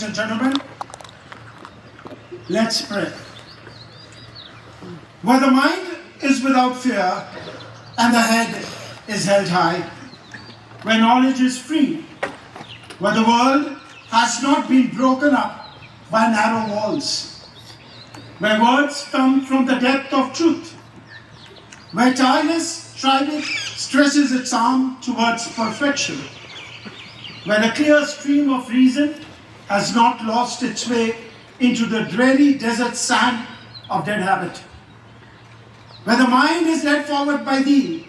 and gentlemen, let's pray. Where the mind is without fear and the head is held high, where knowledge is free, where the world has not been broken up by narrow walls, where words come from the depth of truth, where tireless striving stretches its arm towards perfection, where the clear stream of reason has not lost its way into the dreary desert sand of dead habit, where the mind is led forward by thee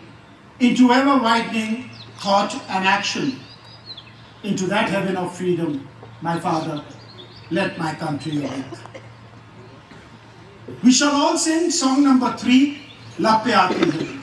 into ever-widening thought and action, into that heaven of freedom, my Father, let my country awake. We shall all sing song number 3, Lappe Aati Hai.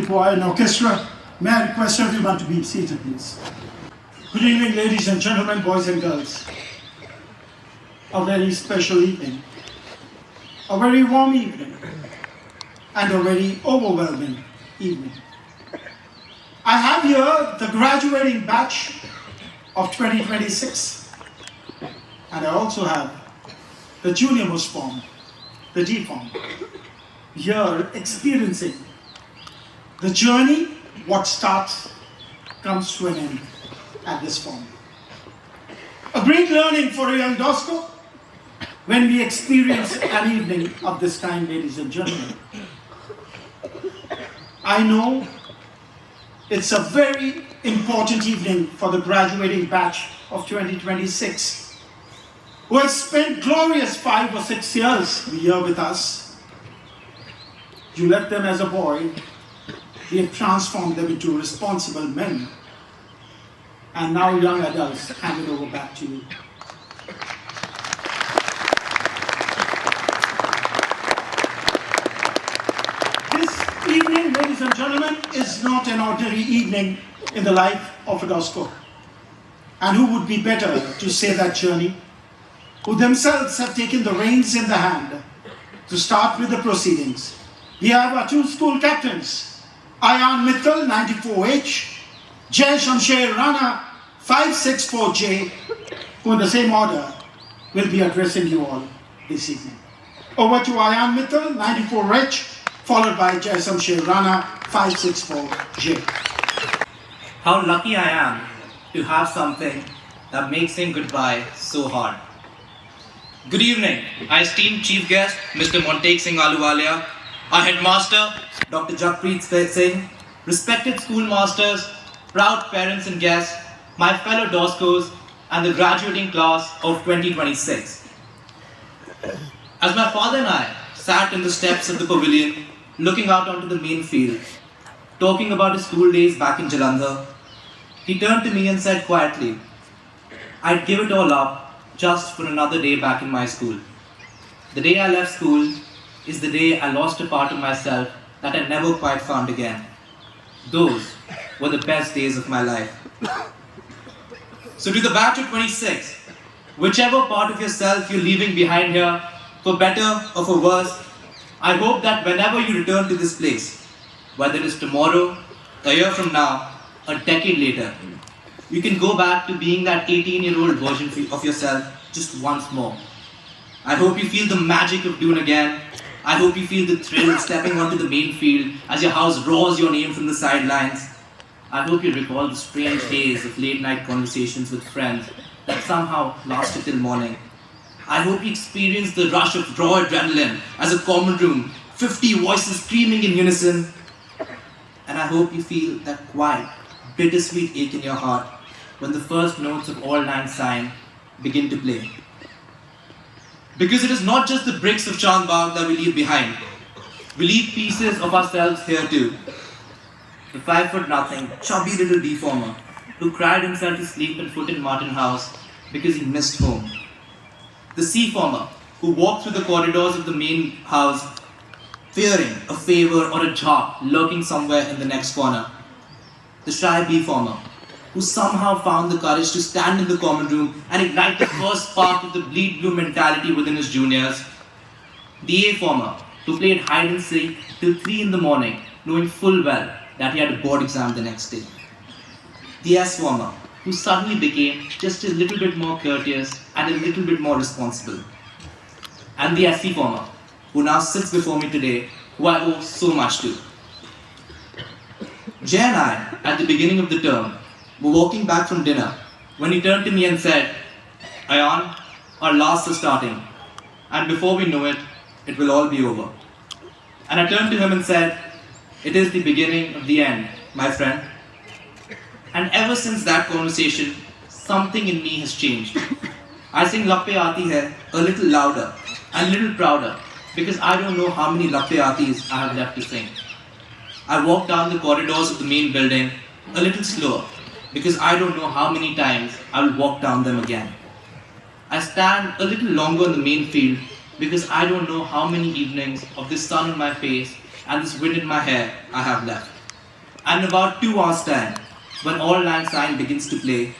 Choir and orchestra, may I request everyone to be seated, please. Good evening, ladies and gentlemen, boys and girls. A very special evening, a very warm evening, and a very overwhelming evening. I have here the graduating batch of 2026, and I also have the junior most form, the D form, here experiencing the journey, what starts, comes to an end at this form. A great learning for a young Dosko when we experience an evening of this kind, ladies and gentlemen. I know it's a very important evening for the graduating batch of 2026, who have spent glorious 5 or 6 years here with us. You left them as a boy. We have transformed them into responsible men. And now, young adults, hand it over back to you. This evening, ladies and gentlemen, is not an ordinary evening in the life of a Dosko. And who would be better to say that journey, who themselves have taken the reins in the hand to start with the proceedings. We have our 2 school captains, Ayan Mittal, 94H, Jay Shamsher Rana, 564J, who in the same order will be addressing you all this evening. Over to Ayan Mittal, 94H, followed by Jaisamsher Rana 564J. How lucky I am to have something that makes saying goodbye so hard. Good evening, our esteemed chief guest, Mr. Montek Singh Ahluwalia, our headmaster, Dr. Jakpreet Singh, respected schoolmasters, proud parents and guests, my fellow DOSCOs, and the graduating class of 2026. As my father and I sat in the steps of the pavilion, looking out onto the main field, talking about his school days back in Jalandhar, he turned to me and said quietly, I'd give it all up just for another day back in my school. The day I left school is the day I lost a part of myself that I never quite found again. Those were the best days of my life. So to the batch of 26, whichever part of yourself you're leaving behind here, for better or for worse, I hope that whenever you return to this place, whether it's tomorrow, a year from now, a decade later, you can go back to being that 18-year-old version of yourself just once more. I hope you feel the magic of Doon again. I hope you feel the thrill of stepping onto the main field as your house roars your name from the sidelines. I hope you recall the strange days of late-night conversations with friends that somehow lasted till morning. I hope you experience the rush of raw adrenaline as a common room, 50 voices screaming in unison. And I hope you feel that quiet, bittersweet ache in your heart when the first notes of All Lang Syne begin to play. Because it is not just the bricks of Chandbagh that we leave behind. We leave pieces of ourselves here too. The 5'0", chubby little deformer who cried himself to sleep in Foot and Martin House because he missed home. The C-former who walked through the corridors of the main house fearing a favor or a job lurking somewhere in the next corner. The shy B-former who somehow found the courage to stand in the common room and ignite the first spark of the bleed blue mentality within his juniors. The A-former who played hide and seek till 3 in the morning, knowing full well that he had a board exam the next day. The S-former who suddenly became just a little bit more courteous and a little bit more responsible. And the SC-former who now sits before me today, who I owe so much to. Jay and I, at the beginning of the term, were walking back from dinner when he turned to me and said, Ayan, our lasts are starting, and before we know it, it will all be over. And I turned to him and said, it is the beginning of the end, my friend. And ever since that conversation, something in me has changed. I sing Lappe Aati Hai a little louder and a little prouder because I don't know how many Lappe Aatis I have left to sing. I walk down the corridors of the main building a little slower because I don't know how many times I will walk down them again. I stand a little longer in the main field because I don't know how many evenings of this sun on my face and this wind in my hair I have left. And in about 2 hours' time, when All Lang Syne begins to play,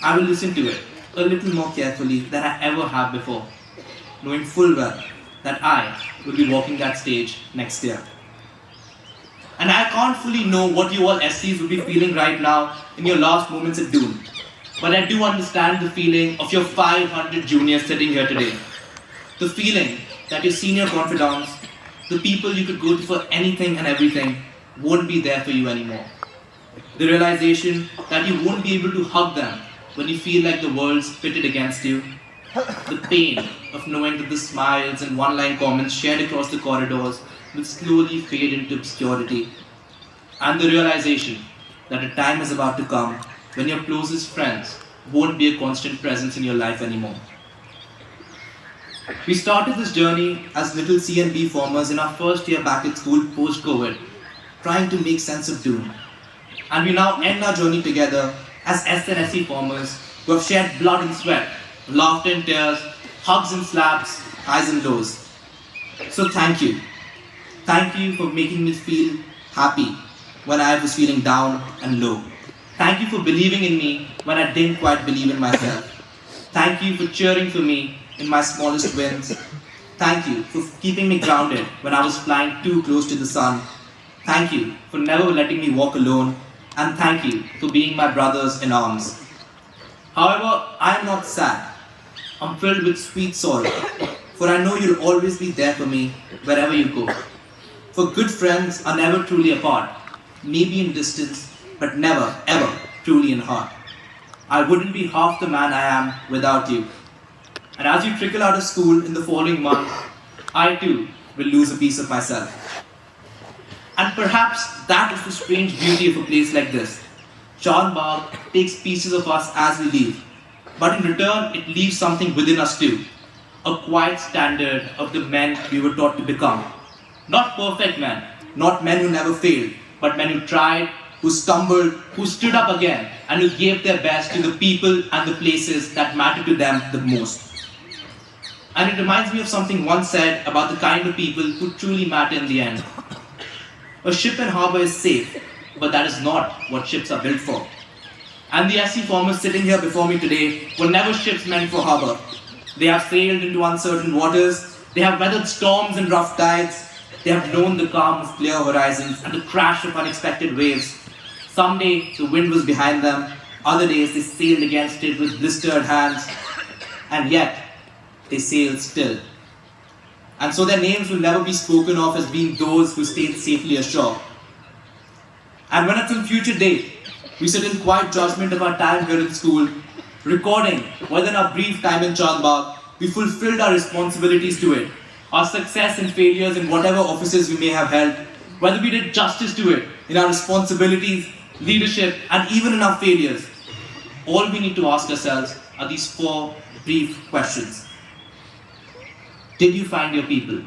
I will listen to it a little more carefully than I ever have before, knowing full well that I will be walking that stage next year. And I can't fully know what you all SCs will be feeling right now in your last moments at Doon. But I do understand the feeling of your 500 juniors sitting here today. The feeling that your senior confidants, the people you could go to for anything and everything, won't be there for you anymore. The realization that you won't be able to hug them when you feel like the world's pitted against you. The pain of knowing that the smiles and one-line comments shared across the corridors will slowly fade into obscurity. And the realization that a time is about to come when your closest friends won't be a constant presence in your life anymore. We started this journey as little C and B formers in our first year back at school post-COVID, trying to make sense of Doon. And we now end our journey together as S and SE formers who have shared blood and sweat, laughter and tears, hugs and slaps, highs and lows. So thank you. Thank you for making me feel happy when I was feeling down and low. Thank you for believing in me when I didn't quite believe in myself. Thank you for cheering for me in my smallest wins. Thank you for keeping me grounded when I was flying too close to the sun. Thank you for never letting me walk alone. And thank you for being my brothers in arms. However, I am not sad. I'm filled with sweet sorrow, for I know you'll always be there for me wherever you go. For good friends are never truly apart, maybe in distance, but never, ever truly in heart. I wouldn't be half the man I am without you. And as you trickle out of school in the following month, I too will lose a piece of myself. And perhaps that is the strange beauty of a place like this. Chandbagh takes pieces of us as we leave, but in return it leaves something within us too. A quiet standard of the men we were taught to become. Not perfect men, not men who never failed, but men who tried, who stumbled, who stood up again, and who gave their best to the people and the places that mattered to them the most. And it reminds me of something once said about the kind of people who truly matter in the end. A ship in harbour is safe, but that is not what ships are built for. And the SC formers sitting here before me today were never ships meant for harbour. They have sailed into uncertain waters, they have weathered storms and rough tides, they have known the calm of clear horizons and the crash of unexpected waves. Some day the wind was behind them, other days they sailed against it with blistered hands, and yet they sailed still. And so their names will never be spoken of as being those who stayed safely ashore. And when at some future date, we sit in quiet judgment of our time here in school, recording whether in our brief time in Chandbagh, we fulfilled our responsibilities to it, our success and failures in whatever offices we may have held, whether we did justice to it in our responsibilities, leadership, and even in our failures. All we need to ask ourselves are these four brief questions. Did you find your people?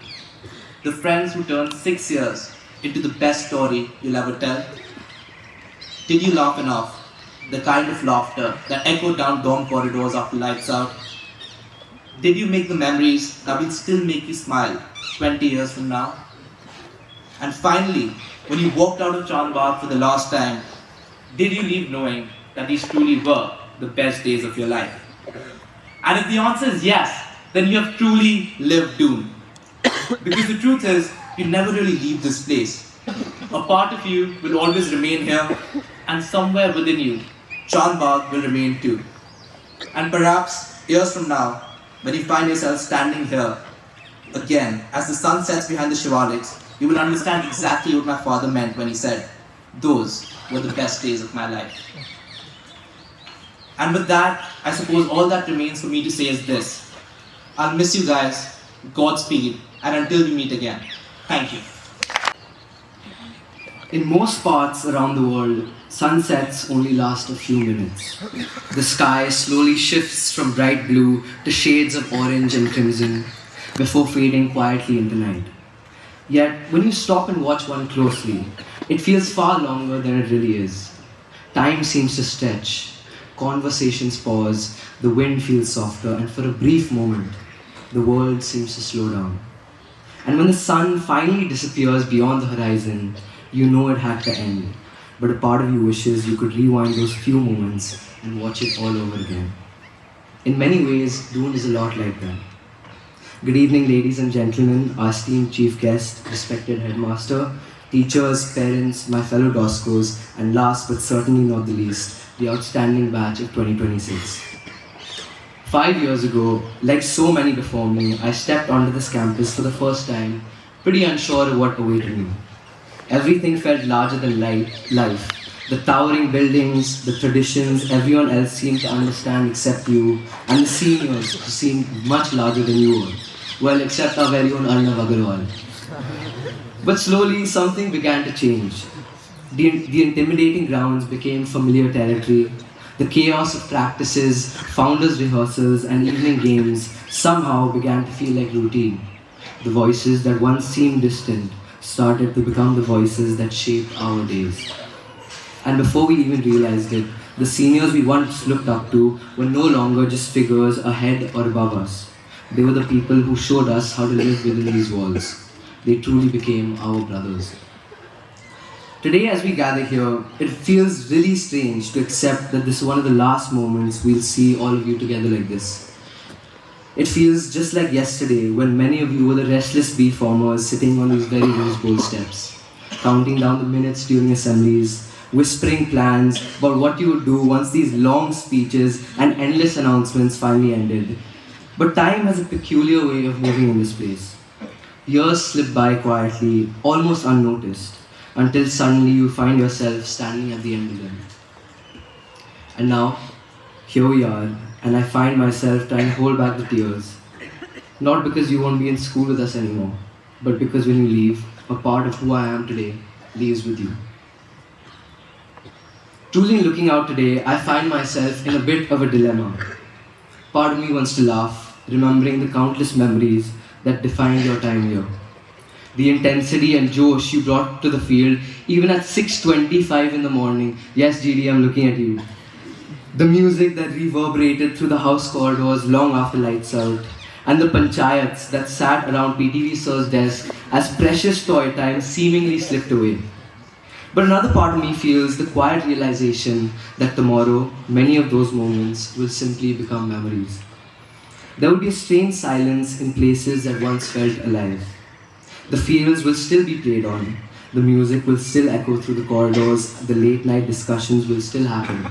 The friends who turned 6 years into the best story you'll ever tell? Did you laugh enough? The kind of laughter that echoed down dorm corridors after lights out? Did you make the memories that will still make you smile 20 years from now? And finally, when you walked out of Chandbagh for the last time, did you leave knowing that these truly were the best days of your life? And if the answer is yes, then you have truly lived Doon. Because the truth is, you never really leave this place. A part of you will always remain here, and somewhere within you, Chandbagh will remain too. And perhaps years from now, when you find yourself standing here again, as the sun sets behind the Shivaliks, you will understand exactly what my father meant when he said, "Those were the best days of my life." And with that, I suppose all that remains for me to say is this. I'll miss you guys, Godspeed, and until we meet again. Thank you. In most parts around the world, sunsets only last a few minutes. The sky slowly shifts from bright blue to shades of orange and crimson before fading quietly into night. Yet, when you stop and watch one closely, it feels far longer than it really is. Time seems to stretch, conversations pause, the wind feels softer, and for a brief moment, the world seems to slow down. And when the sun finally disappears beyond the horizon, you know it had to end. But a part of you wishes you could rewind those few moments and watch it all over again. In many ways, Doon is a lot like that. Good evening, ladies and gentlemen, our esteemed chief guest, respected headmaster, teachers, parents, my fellow DOSCOs, and last but certainly not the least, the outstanding batch of 2026. 5 years ago, like so many before me, I stepped onto this campus for the first time, pretty unsure of what awaited me. Everything felt larger than life. The towering buildings, the traditions, everyone else seemed to understand except you, and the seniors who seemed much larger than you were. Well, except our very own Arnav Agarwal. But slowly, something began to change. The intimidating grounds became familiar territory. The chaos of practices, founders' rehearsals, and evening games somehow began to feel like routine. The voices that once seemed distant started to become the voices that shaped our days. And before we even realized it, the seniors we once looked up to were no longer just figures ahead or above us. They were the people who showed us how to live within these walls. They truly became our brothers. Today, as we gather here, it feels really strange to accept that this is one of the last moments we'll see all of you together like this. It feels just like yesterday when many of you were the restless bee formers sitting on these very rose bowl steps, counting down the minutes during assemblies, whispering plans about what you would do once these long speeches and endless announcements finally ended. But time has a peculiar way of moving in this place. Years slip by quietly, almost unnoticed, until suddenly you find yourself standing at the end of them. And now, here we are, and I find myself trying to hold back the tears. Not because you won't be in school with us anymore, but because when you leave, a part of who I am today leaves with you. Truly looking out today, I find myself in a bit of a dilemma. Part of me wants to laugh, remembering the countless memories that defined your time here. The intensity and josh you brought to the field, even at 6:25 in the morning. Yes, GD, I'm looking at you. The music that reverberated through the house corridors long after lights out, and the panchayats that sat around PTV sir's desk as precious toy time seemingly slipped away. But another part of me feels the quiet realization that tomorrow, many of those moments will simply become memories. There will be a strange silence in places that once felt alive. The fields will still be played on, the music will still echo through the corridors, the late night discussions will still happen.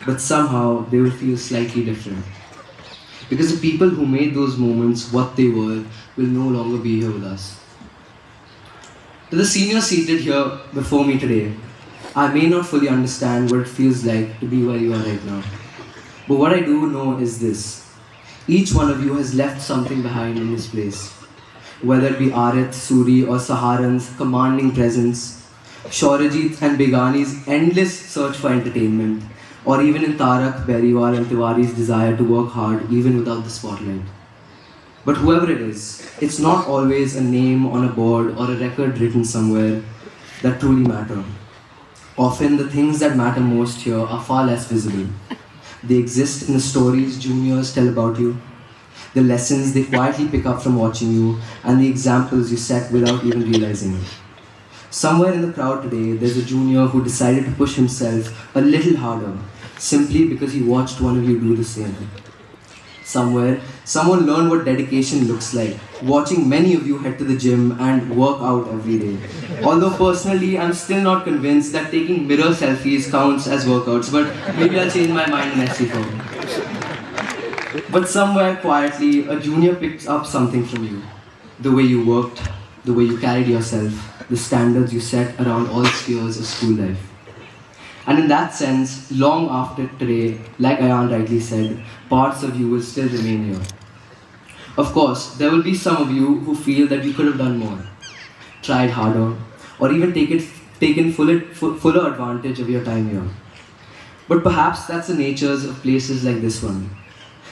But somehow they will feel slightly different. Because the people who made those moments what they were will no longer be here with us. To the seniors seated here before me today, I may not fully understand what it feels like to be where you are right now. But what I do know is this. Each one of you has left something behind in this place. Whether it be Arith, Suri or Saharan's commanding presence, Shaurajit and Begani's endless search for entertainment, or even in Tarak, Beriwal and Tiwari's desire to work hard even without the spotlight. But whoever it is, it's not always a name on a board or a record written somewhere that truly matter. Often the things that matter most here are far less visible. They exist in the stories juniors tell about you, the lessons they quietly pick up from watching you, and the examples you set without even realizing it. Somewhere in the crowd today, there's a junior who decided to push himself a little harder, simply because he watched one of you do the same. Somewhere, someone learned what dedication looks like, watching many of you head to the gym and work out every day. Although personally, I'm still not convinced that taking mirror selfies counts as workouts, but maybe I'll change my mind in SC form. But somewhere quietly, a junior picks up something from you. The way you worked, the way you carried yourself, the standards you set around all spheres of school life. And in that sense, long after today, like Ayan rightly said, parts of you will still remain here. Of course, there will be some of you who feel that you could have done more, tried harder, or even taken fuller advantage of your time here. But perhaps that's the natures of places like this one.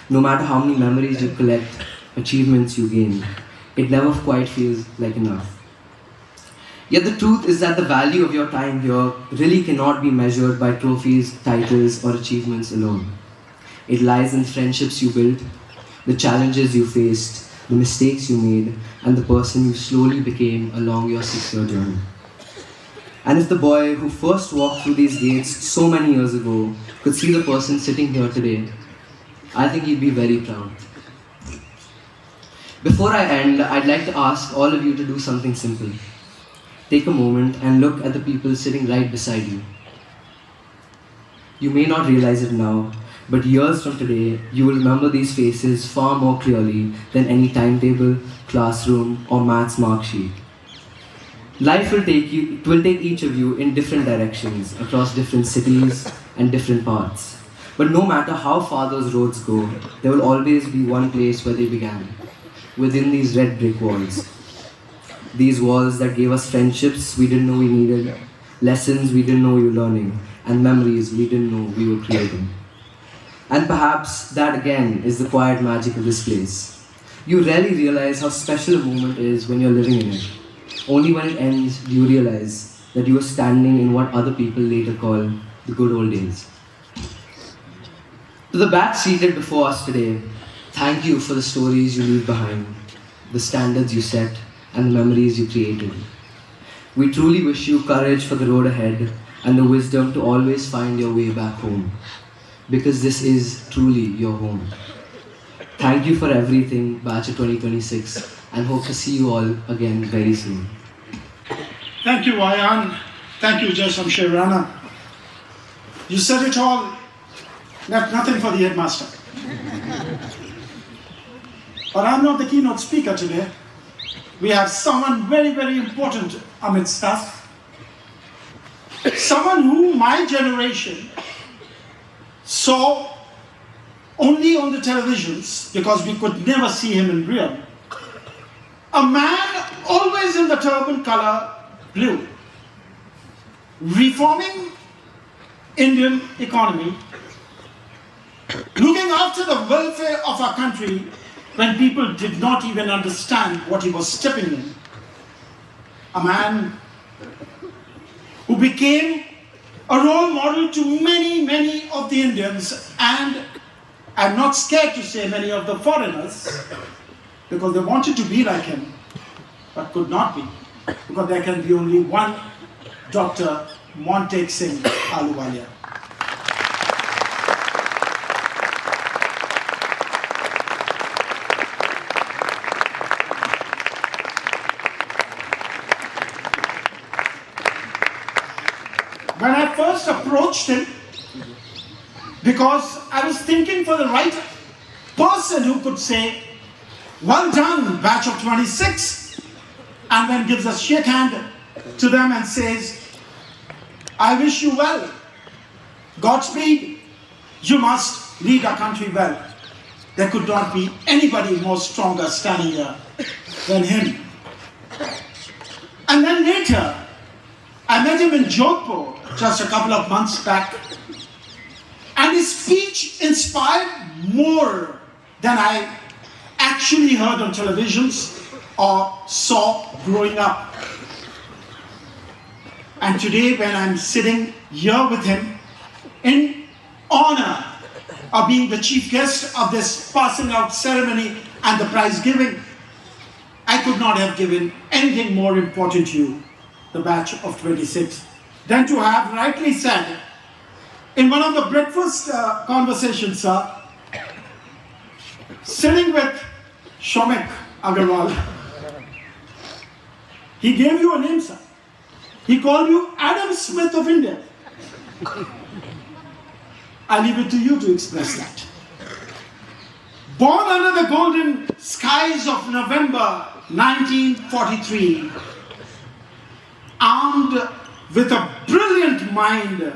No matter how many memories you collect, achievements you gain, it never quite feels like enough. Yet the truth is that the value of your time here really cannot be measured by trophies, titles, or achievements alone. It lies in the friendships you built, the challenges you faced, the mistakes you made, and the person you slowly became along your 6-year journey. And if the boy who first walked through these gates so many years ago could see the person sitting here today, I think he'd be very proud. Before I end, I'd like to ask all of you to do something simple. Take a moment and look at the people sitting right beside you. You may not realize it now, but years from today, you will remember these faces far more clearly than any timetable, classroom, or maths mark sheet. Life will take each of you in different directions, across different cities and different paths. But no matter how far those roads go, there will always be one place where they began, within these red brick walls. These walls that gave us friendships we didn't know we needed, lessons we didn't know we were learning, and memories we didn't know we were creating. And perhaps that again is the quiet magic of this place. You rarely realize how special a moment is when you're living in it. Only when it ends do you realize that you are standing in what other people later call the good old days. To the batch seated before us today, thank you for the stories you leave behind, the standards you set, and the memories you created. We truly wish you courage for the road ahead and the wisdom to always find your way back home, because this is truly your home. Thank you for everything, Batch of 2026, and hope to see you all again very soon. Thank you, Ayan. Thank you, Jai Shamsher Rana. You said it all, left nothing for the headmaster. But I'm not the keynote speaker today. we have someone very, very important amidst us. Someone who my generation saw only on the televisions because we could never see him in real. A man always in the turban color blue, reforming Indian economy, looking after the welfare of our country when people did not even understand what he was stepping in. A man who became a role model to many, many of the Indians, and I'm not scared to say many of the foreigners, because they wanted to be like him, but could not be, because there can be only one Dr. Montek Singh Ahluwalia. When I first approached him, because I was thinking for the right person who could say, well done, batch of 26, and then gives a shake hand to them and says, I wish you well. Godspeed, you must lead our country well. There could not be anybody more stronger standing here than him. And then later, I met him in Jodhpur just a couple of months back, and his speech inspired more than I actually heard on televisions or saw growing up. And today, when I'm sitting here with him in honor of being the chief guest of this passing out ceremony and the prize giving, I could not have given anything more important to you, the batch of 26, than to have rightly said in one of the breakfast conversations, sir, sitting with Shomek Agarwal, he gave you a name, sir. He called you Adam Smith of India. I leave it to you to express that. Born under the golden skies of November 1943, armed with a brilliant mind,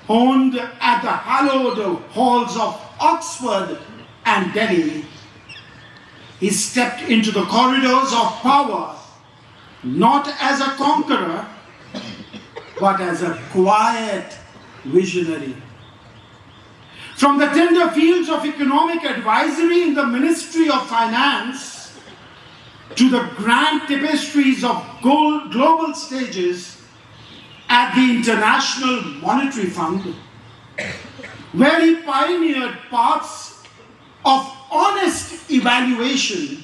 honed at the hallowed halls of Oxford and Delhi, he stepped into the corridors of power, not as a conqueror, but as a quiet visionary. From the tender fields of economic advisory in the Ministry of Finance to the grand tapestries of global stages at the International Monetary Fund, where he pioneered paths of honest evaluation,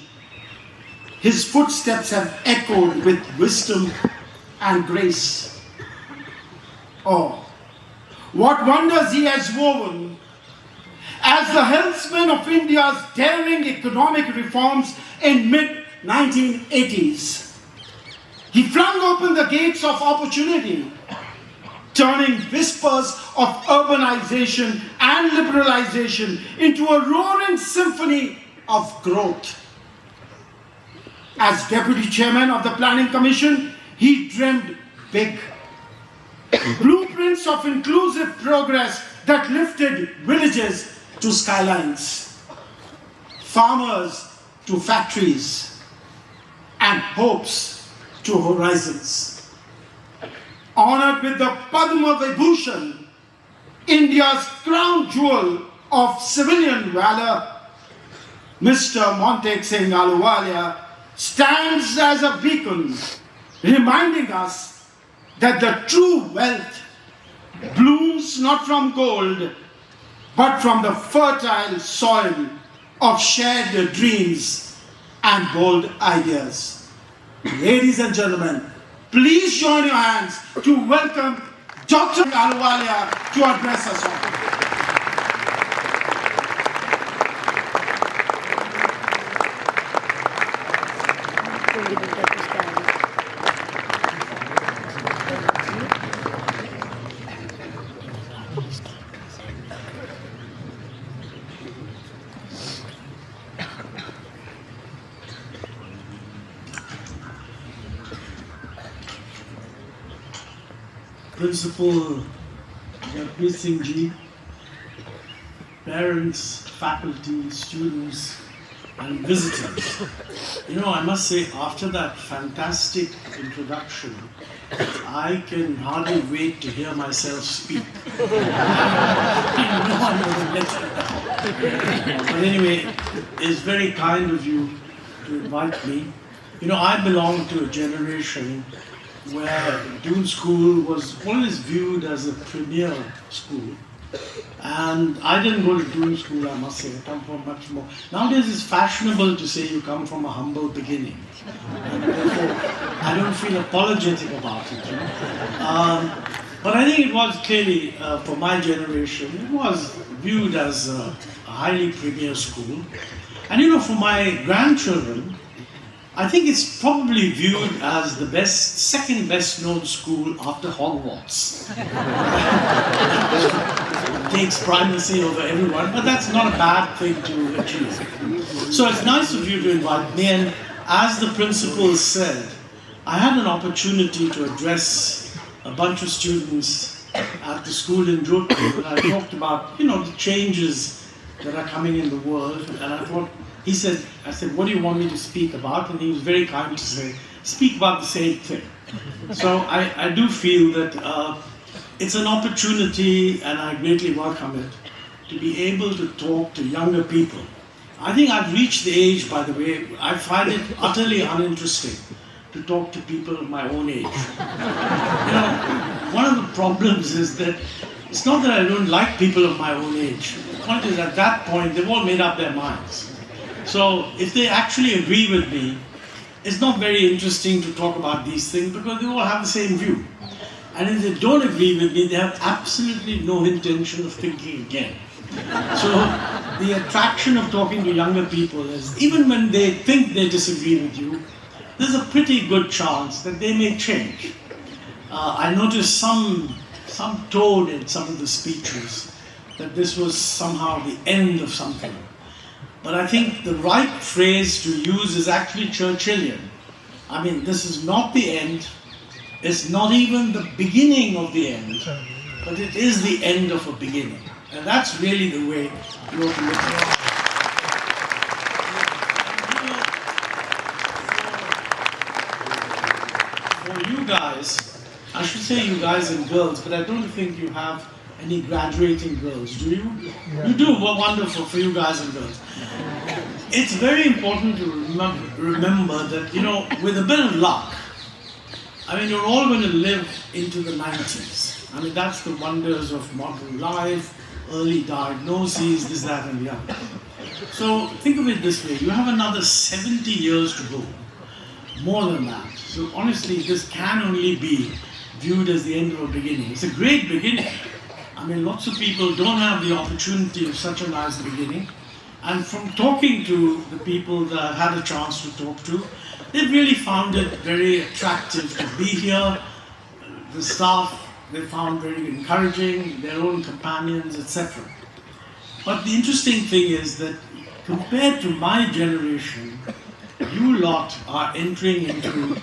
his footsteps have echoed with wisdom and grace. Oh, what wonders he has woven as the helmsman of India's daring economic reforms in mid-1980s. He flung open the gates of opportunity, turning whispers of urbanization and liberalization into a roaring symphony of growth. As Deputy Chairman of the Planning Commission, he dreamed big. Blueprints of inclusive progress that lifted villages to skylines, farmers to factories, and hopes to horizons. Honored with the Padma Vibhushan, India's crown jewel of civilian valor, Mr. Montek Singh Ahluwalia stands as a beacon, reminding us that the true wealth blooms not from gold, but from the fertile soil of shared dreams and bold ideas. Ladies and gentlemen, please join your hands to welcome Dr. Ahluwalia to address us all. Principal Montek Singh Ji, parents, faculty, students, and visitors. I must say, after that fantastic introduction, I can hardly wait to hear myself speak. But anyway, it's very kind of you to invite me. I belong to a generation where Doon School was always viewed as a premier school. And I didn't go to Doon School, I must say. I come from much more. Nowadays it's fashionable to say you come from a humble beginning. And therefore, I don't feel apologetic about it. But I think it was clearly, for my generation, it was viewed as a highly premier school. And for my grandchildren, I think it's probably viewed as the second best known school after Hogwarts. It takes primacy over everyone, but that's not a bad thing to achieve. So it's nice of you to invite me, and as the principal said, I had an opportunity to address a bunch of students at the school in Jodhpur, and I talked about, the changes that are coming in the world, and I said, what do you want me to speak about? And he was very kind to say, speak about the same thing. So I do feel that it's an opportunity, and I greatly welcome it, to be able to talk to younger people. I think I've reached the age, by the way, I find it utterly uninteresting to talk to people of my own age. One of the problems is that it's not that I don't like people of my own age. The point is, at that point, they've all made up their minds. So if they actually agree with me, it's not very interesting to talk about these things because they all have the same view. And if they don't agree with me, they have absolutely no intention of thinking again. So the attraction of talking to younger people is, even when they think they disagree with you, there's a pretty good chance that they may change. I noticed some tone in some of the speeches that this was somehow the end of something. But I think the right phrase to use is actually Churchillian. I mean, this is not the end, it's not even the beginning of the end, but it is the end of a beginning. And that's really the way you ought to look at it. For you guys, I should say you guys and girls, but I don't think you have any graduating girls, do you? Yeah. You do, well, wonderful for you guys and girls. It's very important to remember that, with a bit of luck, you're all going to live into the 90s. That's the wonders of modern life, early diagnoses, this, that, and the other. So think of it this way, you have another 70 years to go, more than that. So honestly, this can only be viewed as the end of a beginning. It's a great beginning. Lots of people don't have the opportunity of such a nice beginning. And from talking to the people that I've had a chance to talk to, they've really found it very attractive to be here. The staff, they found very encouraging, their own companions, etc. But the interesting thing is that compared to my generation, you lot are entering into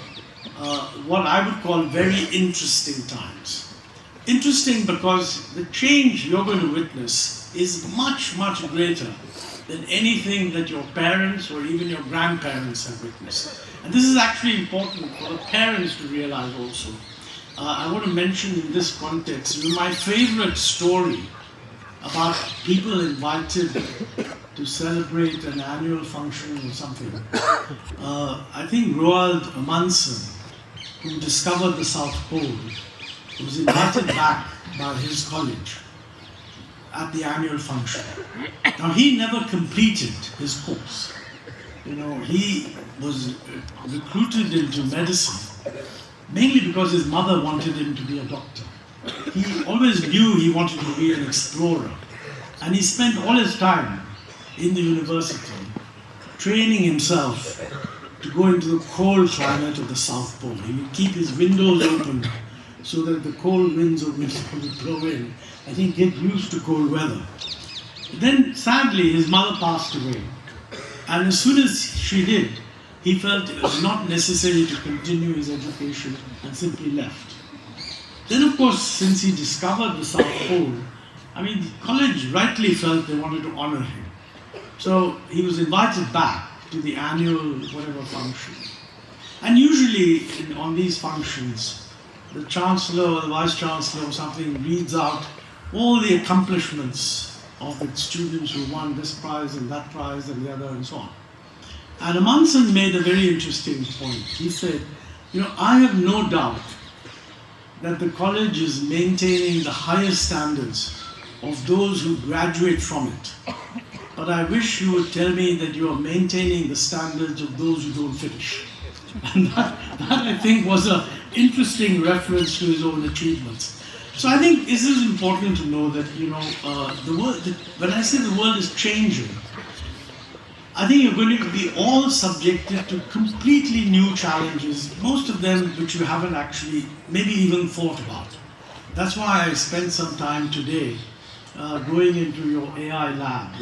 what I would call very interesting times. Interesting because the change you're going to witness is much, much greater than anything that your parents or even your grandparents have witnessed. And this is actually important for the parents to realize also. I want to mention in this context, my favorite story about people invited to celebrate an annual function or something. I think Roald Amundsen, who discovered the South Pole, was invited back by his college at the annual function. Now, he never completed his course. He was recruited into medicine, mainly because his mother wanted him to be a doctor. He always knew he wanted to be an explorer. And he spent all his time in the university training himself to go into the cold climate of the South Pole. He would keep his windows open so that the cold winds would blow in, and he'd get used to cold weather. Then, sadly, his mother passed away. And as soon as she did, he felt it was not necessary to continue his education and simply left. Then, of course, since he discovered the South Pole, I mean, the college rightly felt they wanted to honor him. So he was invited back to the annual whatever function. And usually on these functions, the chancellor or the vice chancellor or something reads out all the accomplishments of the students who won this prize and that prize and the other and so on. And Amundsen made a very interesting point. He said, I have no doubt that the college is maintaining the highest standards of those who graduate from it. But I wish you would tell me that you are maintaining the standards of those who don't finish. And that I think was an interesting reference to his own achievements. So I think this is important to know that, the world, when I say the world is changing, I think you're going to be all subjected to completely new challenges, most of them which you haven't actually maybe even thought about. That's why I spent some time today going into your AI lab.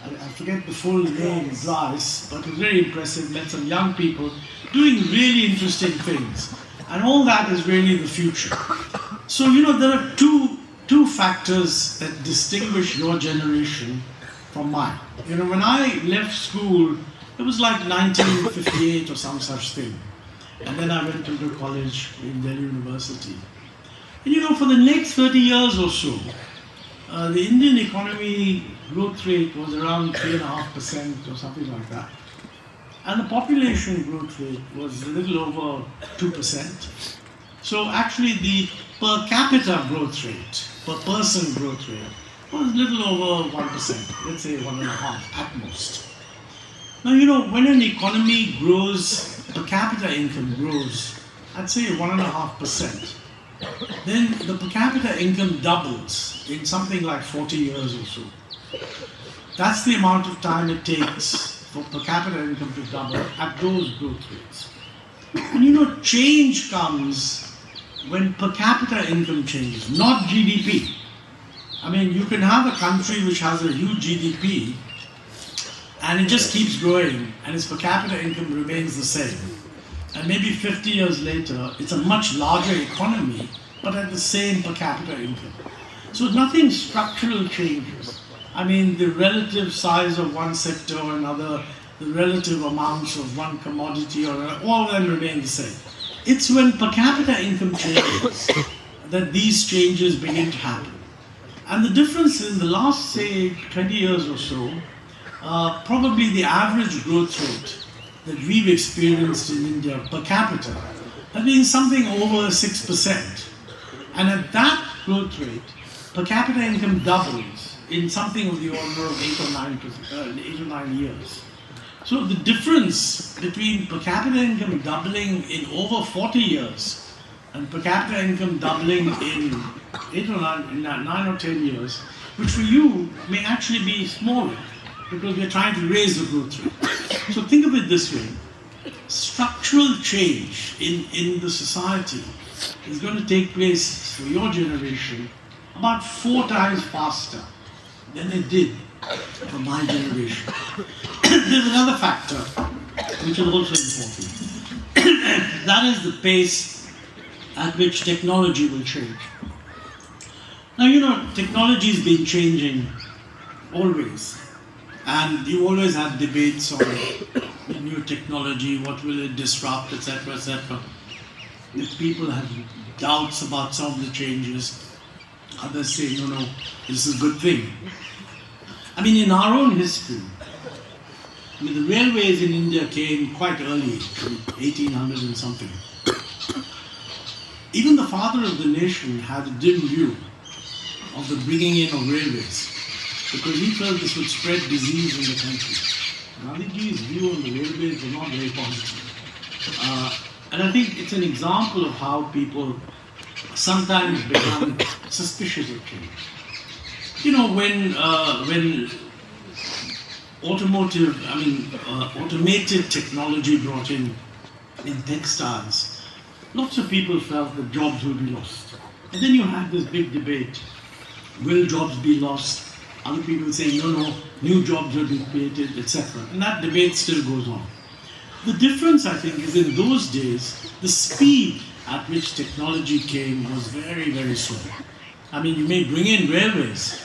I forget the full name, Bryce, but it was very impressive. Met some young people doing really interesting things. And all that is really the future. So, there are two factors that distinguish your generation from mine. When I left school, it was like 1958 or some such thing. And then I went to the college in Delhi University. And for the next 30 years or so, the Indian economy growth rate was around 3.5% or something like that. And the population growth rate was a little over 2%. So actually the per capita growth rate, per person growth rate, was a little over 1%, let's say 1.5% at most. Now, when an economy grows, per capita income grows, I'd say 1.5%, then the per capita income doubles in something like 40 years or so. That's the amount of time it takes for per capita income to double at those growth rates. And change comes when per capita income changes, not GDP. I mean, you can have a country which has a huge GDP and it just keeps growing and its per capita income remains the same. And maybe 50 years later, it's a much larger economy, but at the same per capita income. So nothing structural changes. I mean, the relative size of one sector or another, the relative amounts of one commodity or all of them remain the same. It's when per capita income changes that these changes begin to happen. And the difference in the last, say, 20 years or so, probably the average growth rate that we've experienced in India per capita has been something over 6%. And at that growth rate, per capita income doubles in something of the order of 8 or 9 years. So the difference between per capita income doubling in over 40 years and per capita income doubling in 9 or 10 years, which for you may actually be smaller because we're trying to raise the growth rate. So think of it this way. Structural change in the society is going to take place for your generation about 4 times faster than it did for my generation. There's another factor which is also important. That is the pace at which technology will change. Now, technology has been changing always. And you always had debates on the new technology, what will it disrupt, etc., etc. If people have doubts about some of the changes, others say, no, this is a good thing. I mean, in our own history, the railways in India came quite early, 1800 and something. Even the father of the nation had a dim view of the bringing in of railways because he felt this would spread disease in the country. Gandhiji's view on the railways was not very positive. And I think it's an example of how people sometimes become suspicious of change. When automated technology brought in textiles, lots of people felt that jobs would be lost. And then you had this big debate, will jobs be lost? Other people saying, no, new jobs will be created, etc. And that debate still goes on. The difference, I think, is in those days, the speed at which technology came was very, very slow. I mean, you may bring in railways,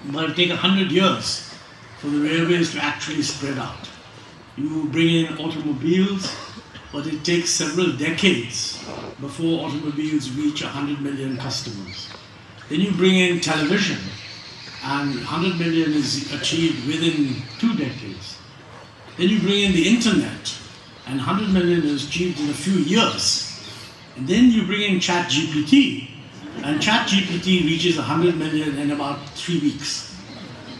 but it'll take 100 years for the railways to actually spread out. You bring in automobiles, but it takes several decades before automobiles reach 100 million customers. Then you bring in television, and 100 million is achieved within 2 decades. Then you bring in the internet, and 100 million is achieved in a few years. And then you bring in ChatGPT, and ChatGPT reaches 100 million in about 3 weeks.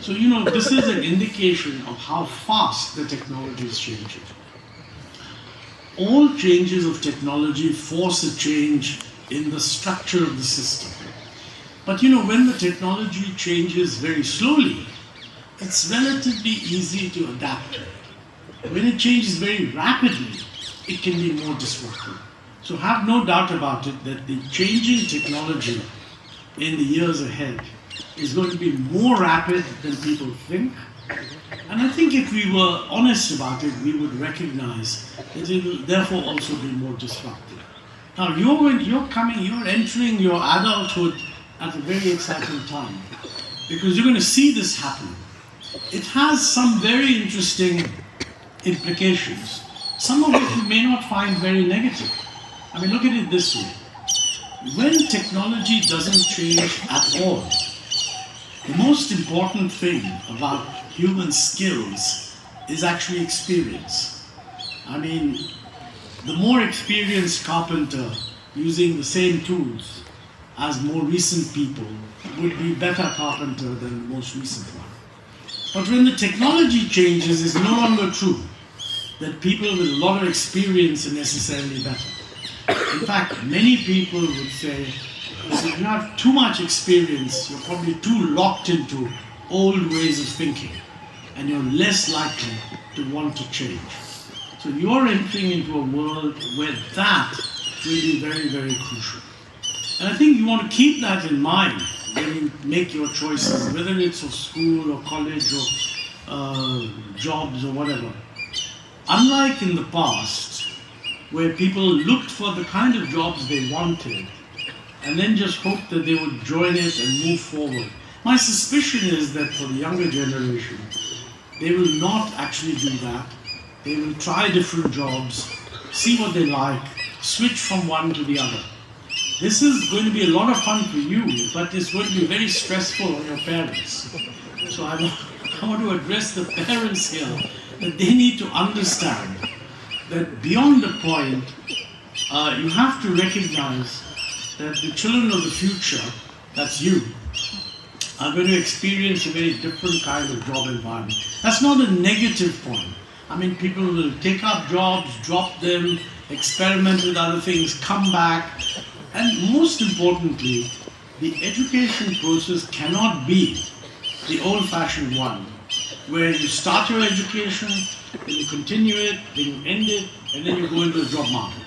So, you know, this is an indication of how fast the technology is changing. All changes of technology force a change in the structure of the system. But you know, when the technology changes very slowly, it's relatively easy to adapt to it. When it changes very rapidly, it can be more disruptive. So have no doubt about it that the changing technology in the years ahead is going to be more rapid than people think. And I think if we were honest about it, we would recognize that it will therefore also be more disruptive. Now you're entering your adulthood at a very exciting time, because you're going to see this happen. It has some very interesting implications, some of which you may not find very negative. I mean, look at it this way. When technology doesn't change at all, the most important thing about human skills is actually experience. I mean, the more experienced carpenter using the same tools as more recent people would be better carpenter than the most recent one. But when the technology changes, it's no longer true that people with a lot of experience are necessarily better. In fact, many people would say that if you have too much experience, you're probably too locked into old ways of thinking, and you're less likely to want to change. So you're entering into a world where that will be very, very crucial. And I think you want to keep that in mind when you make your choices, whether it's of school or college or jobs or whatever. Unlike in the past, where people looked for the kind of jobs they wanted and then just hoped that they would join it and move forward. My suspicion is that for the younger generation, they will not actually do that. They will try different jobs, see what they like, switch from one to the other. This is going to be a lot of fun for you, but it's going to be very stressful on your parents. So I want to address the parents here, that they need to understand that beyond the point, you have to recognize that the children of the future, that's you, are going to experience a very different kind of job environment. That's not a negative point. I mean, people will take up jobs, drop them, experiment with other things, come back. And most importantly, the education process cannot be the old-fashioned one, where you start your education, then you continue it, then you end it, and then you go into the job market.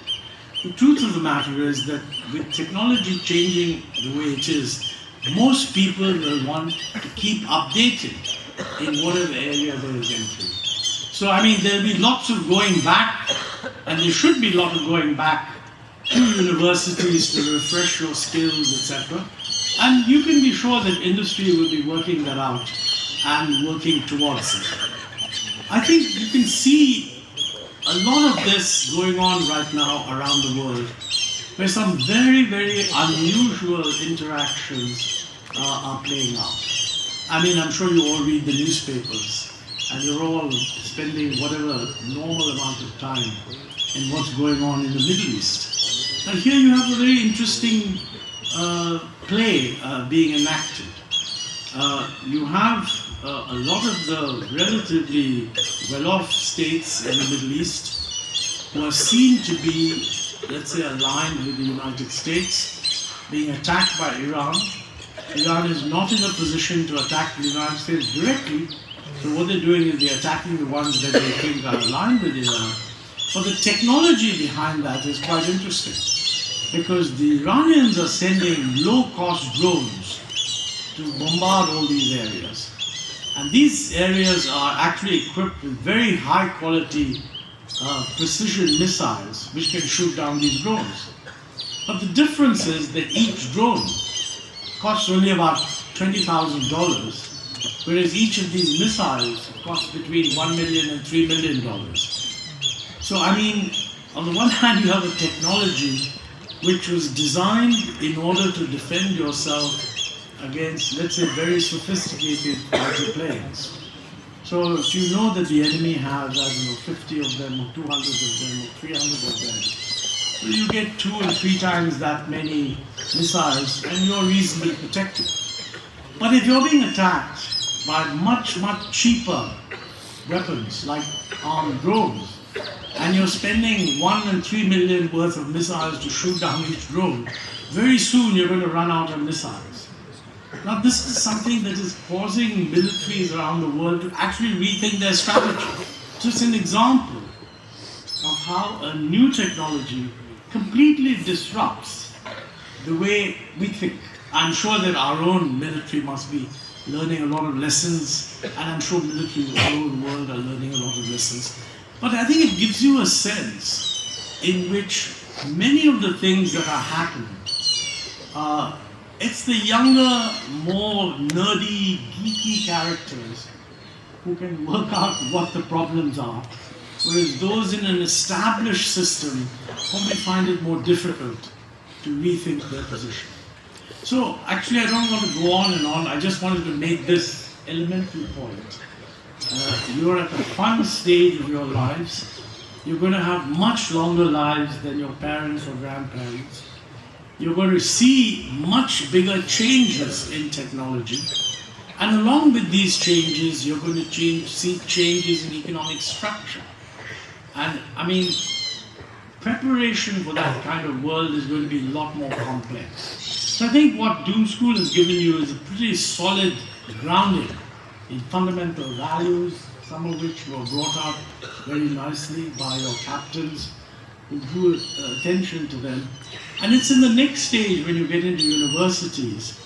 The truth of the matter is that with technology changing the way it is, most people will want to keep updated in whatever area they're entering. So, I mean, there'll be lots of going back, and there should be a lot of going back to universities to refresh your skills, etc. And you can be sure that industry will be working that out and working towards it. I think you can see a lot of this going on right now around the world, where some very, very unusual interactions are playing out. I mean, I'm sure you all read the newspapers, and you're all spending whatever normal amount of time in what's going on in the Middle East. And here you have a very interesting play being enacted. You have a lot of the relatively well-off states in the Middle East who are seen to be, let's say, aligned with the United States, being attacked by Iran. Iran is not in a position to attack the United States directly, so what they're doing is they're attacking the ones that they think are aligned with Iran. But the technology behind that is quite interesting, because the Iranians are sending low-cost drones to bombard all these areas. And these areas are actually equipped with very high-quality precision missiles which can shoot down these drones. But the difference is that each drone costs only about $20,000, whereas each of these missiles costs between $1 million and $3 million. So, I mean, on the one hand, you have a technology which was designed in order to defend yourself against, let's say, very sophisticated fighter planes. So if you know that the enemy has, I don't know, 50 of them, or 200 of them, or 300 of them, so you get 2 and 3 times that many missiles, and you're reasonably protected. But if you're being attacked by much, much cheaper weapons, like armed drones, and you're spending 1 and 3 million worth of missiles to shoot down each drone, very soon you're going to run out of missiles. Now this is something that is causing militaries around the world to actually rethink their strategy. So it's an example of how a new technology completely disrupts the way we think. I'm sure that our own military must be learning a lot of lessons, and I'm sure militaries all over the world are learning a lot of lessons. But I think it gives you a sense in which many of the things that are happening, it's the younger, more nerdy, geeky characters who can work out what the problems are, whereas those in an established system probably find it more difficult to rethink their position. So actually I don't want to go on and on, I just wanted to make this elementary point. You're at a fun stage of your lives. You're going to have much longer lives than your parents or grandparents. You're going to see much bigger changes in technology. And along with these changes, you're going to see changes in economic structure. And I mean, preparation for that kind of world is going to be a lot more complex. So I think what Doon School has given you is a pretty solid grounding in fundamental values, some of which were brought out very nicely by your captains who drew attention to them. And it's in the next stage when you get into universities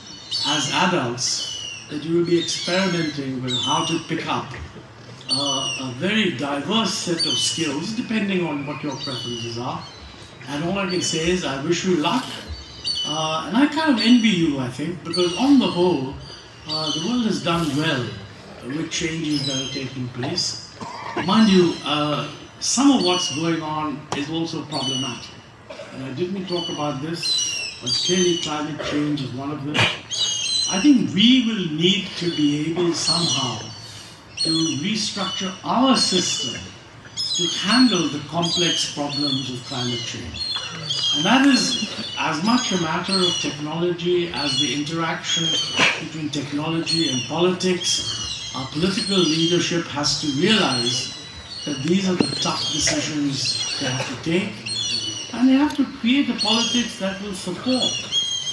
as adults that you will be experimenting with how to pick up a very diverse set of skills depending on what your preferences are. And all I can say is I wish you luck. And I kind of envy you, I think, because on the whole, the world has done well with changes that are taking place. Mind you, some of what's going on is also problematic. And I didn't talk about this, but clearly climate change is one of them. I think we will need to be able somehow to restructure our system to handle the complex problems of climate change. And that is as much a matter of technology as the interaction between technology and politics. Our political leadership has to realize that these are the tough decisions they have to take, and they have to create a politics that will support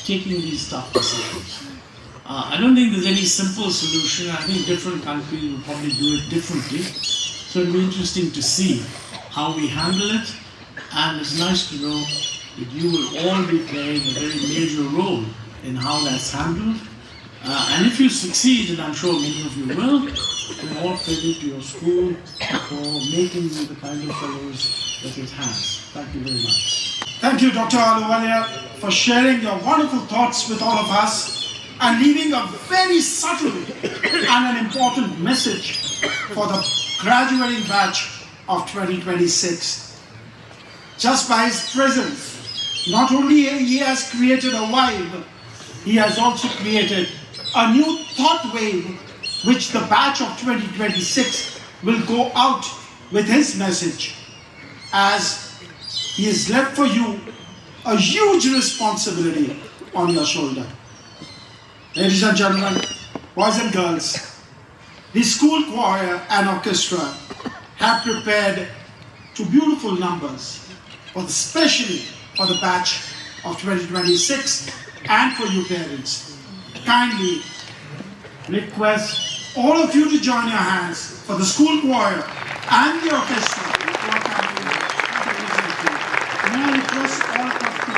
taking these tough decisions. I don't think there's any simple solution. I think different countries will probably do it differently. So it'll be interesting to see how we handle it, and it's nice to know that you will all be playing a very major role in how that's handled. And if you succeed, and I'm sure many of you will, then all credit to your school for making you the kind of fellows that it has. Thank you very much. Thank you, Dr. Ahluwalia, for sharing your wonderful thoughts with all of us and leaving a very subtle and an important message for the graduating batch of 2026. Just by his presence, not only he has created a vibe, he has also created a new thought wave which the batch of 2026 will go out with his message, as he has left for you a huge responsibility on your shoulder. Ladies and gentlemen, boys and girls, the school choir and orchestra have prepared two beautiful numbers, especially for the batch of 2026 and for you parents. Kindly request all of you to join your hands for the school choir and the orchestra. May I request all of us to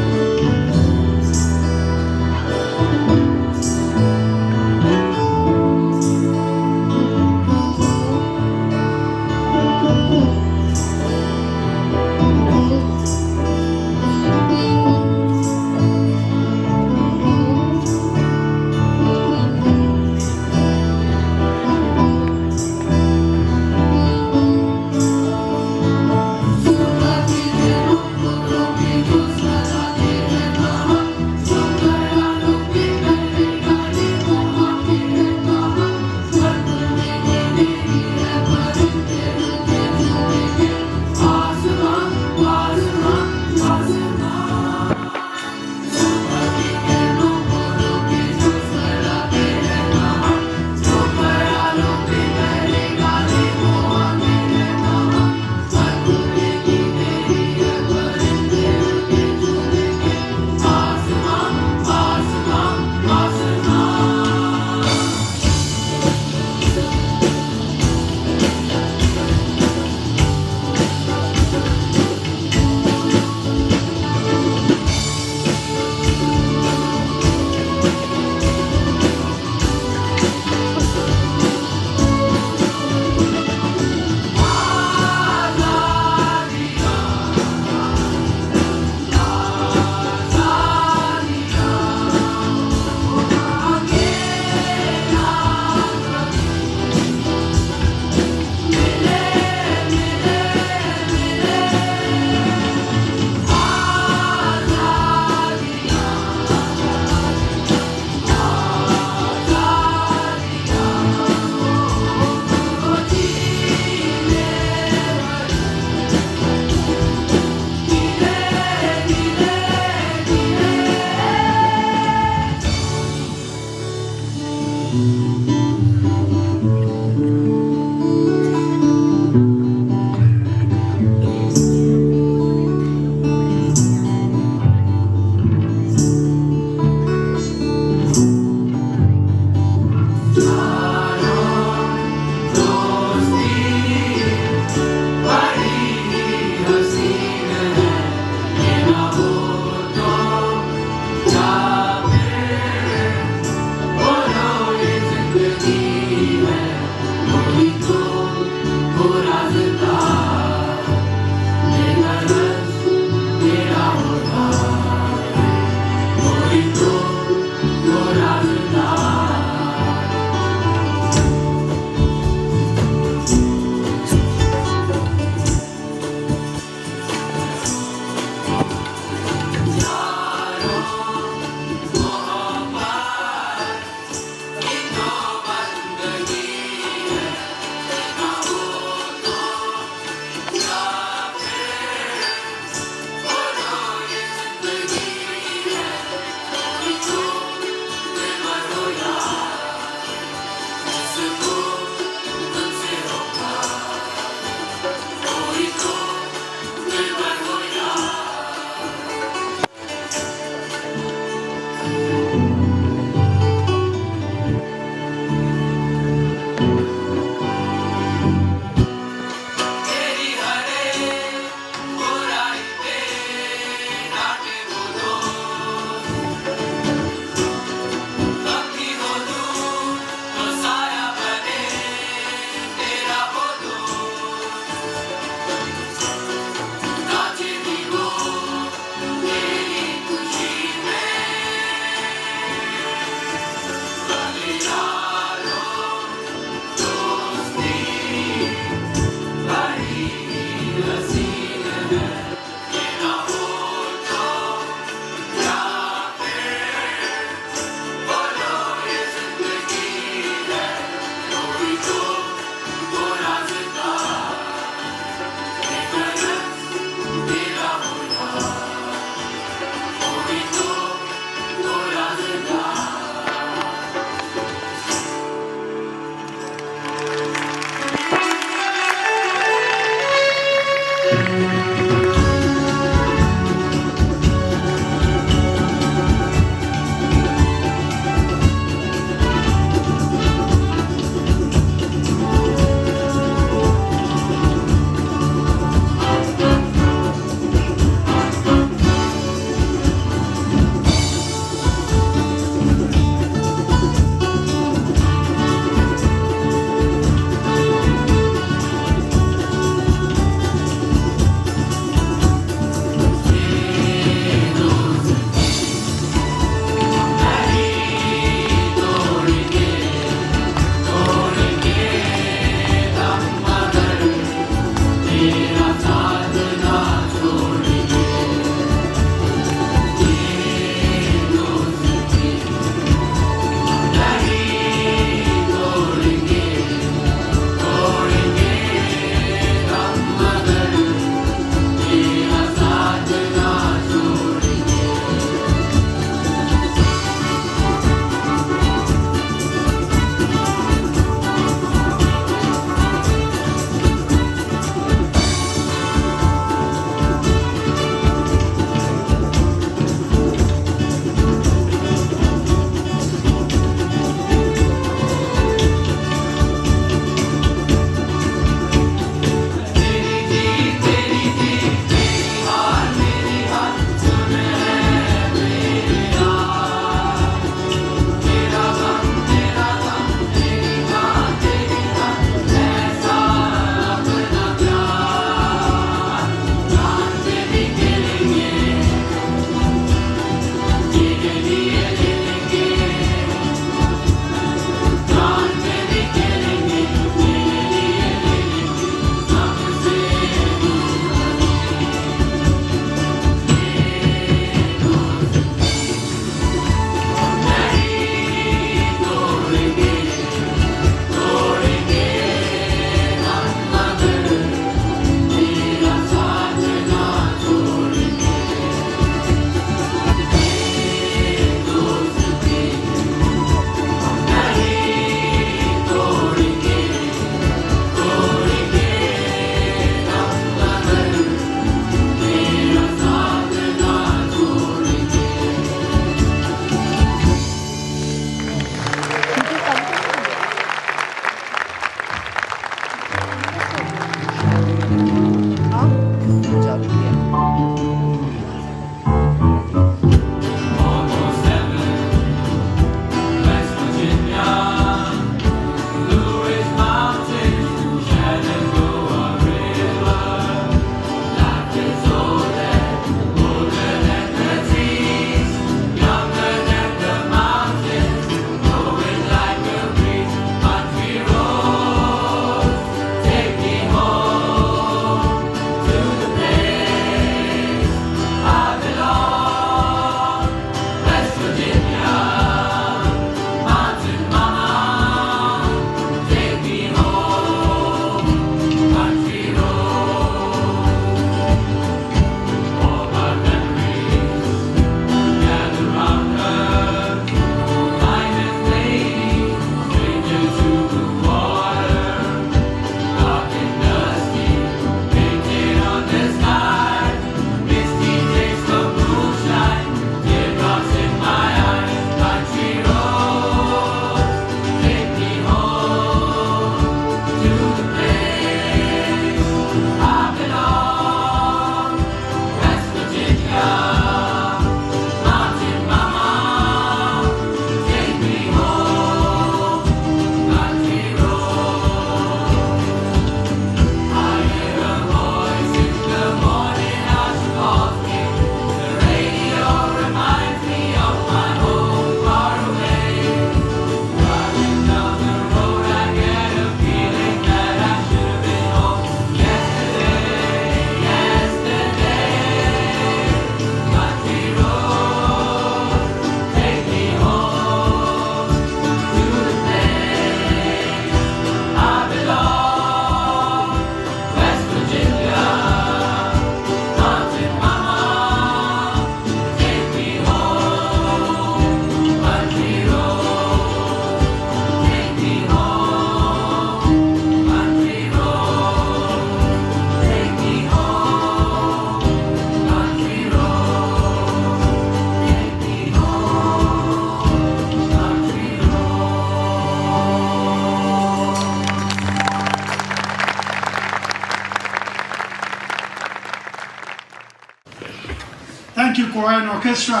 Thank you, choir and orchestra.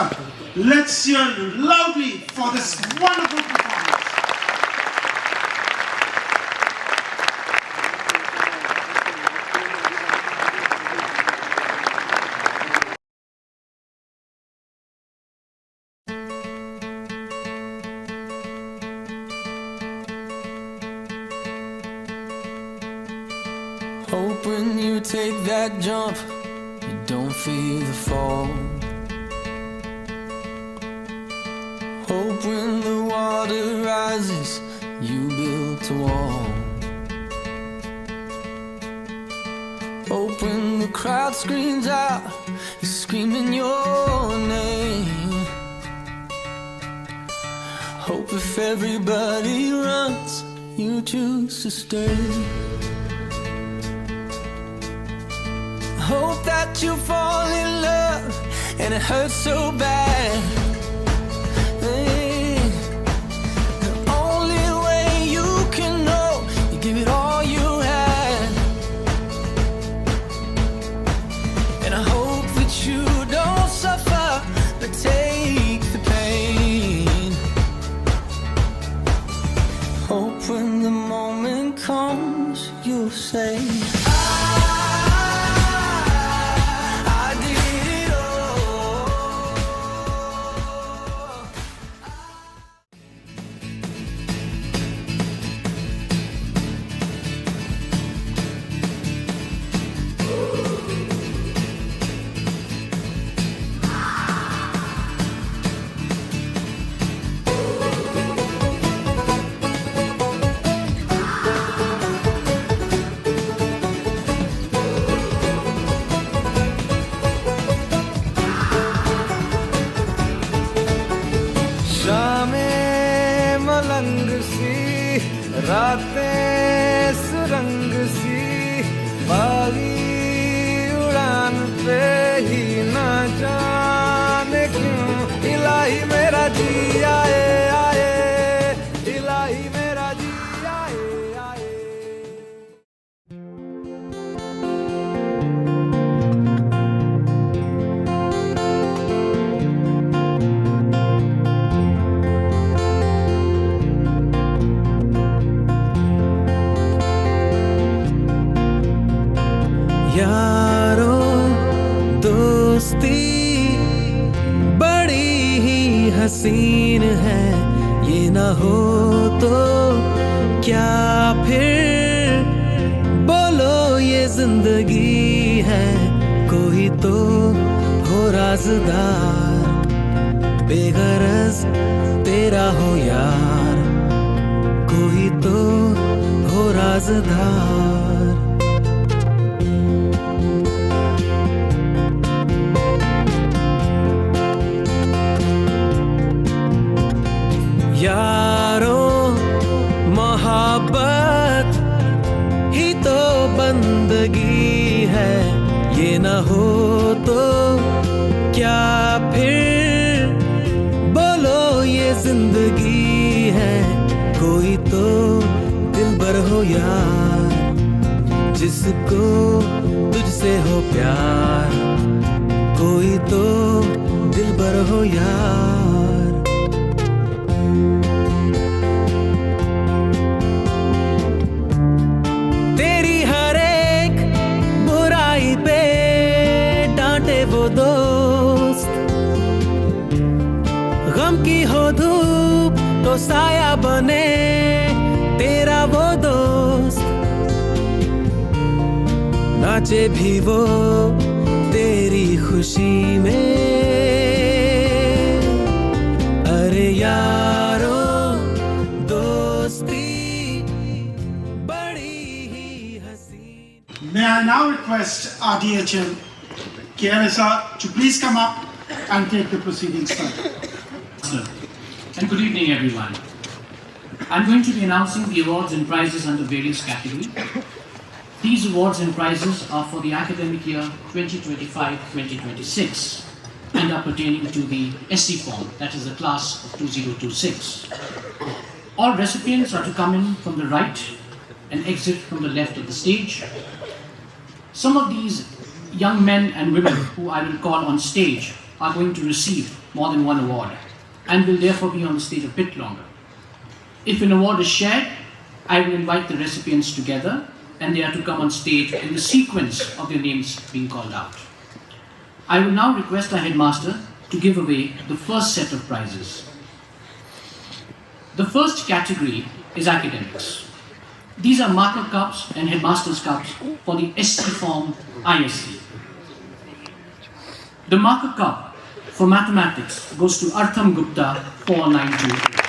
Let's hear loudly for this wonderful performance. Hope when you take that jump, you don't feel the fall. Hope when the water rises, you build a wall. Hope when the crowd screams out, you're screaming your name. Hope if everybody runs, you choose to stay. Hope that you fall in love and it hurts so bad. Hey, the only way you can know, you give it all you had. And I hope that you don't suffer, but take the pain. Hope when the moment comes, you'll say, रातें सुरंग सी बागी उड़ान पे ही ना जाने क्यों इलाही मेरा जी आए आए इलाही मेरा जी आए आए यारो दोस्ती बड़ी ही हसीन है, ये ना हो तो क्या फिर बोलो ये जिंदगी है। कोई तो हो राज़दार, बेगरज तेरा हो यार, कोई तो हो राज़दार। यारो मोहब्बत ही तो बंदगी है, ये न हो तो क्या फिर बोलो ये जिंदगी है। कोई तो दिलबर हो यार, जिसको तुझसे हो प्यार, कोई तो दिलबर हो यार। वो दोस्त गम की हो धूप तो साया बने, तेरा वो दोस्त नाचे भी वो तेरी खुशी में। अरे यारो दोस्ती बड़ी ही हसीन। May I now request our DHM KRSR to please come up and take the proceedings further. And good evening, everyone. I'm going to be announcing the awards and prizes under various categories. These awards and prizes are for the academic year 2025-2026 and are pertaining to the SC form, that is the class of 2026. All recipients are to come in from the right and exit from the left of the stage. Some of these young men and women who I will call on stage are going to receive more than one award and will therefore be on the stage a bit longer. If an award is shared, I will invite the recipients together and they are to come on stage in the sequence of their names being called out. I will now request our headmaster to give away the first set of prizes. The first category is academics. These are marker cups and headmaster's cups for the SC form ISC. The marker cup for mathematics goes to Artham Gupta 492.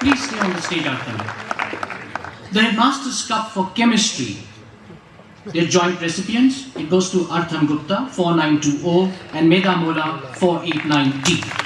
Please stay on the stage after me. The Headmaster's Cup for Chemistry. They're joint recipients. It goes to Artham Gupta 4920 and Meda Mola 489T.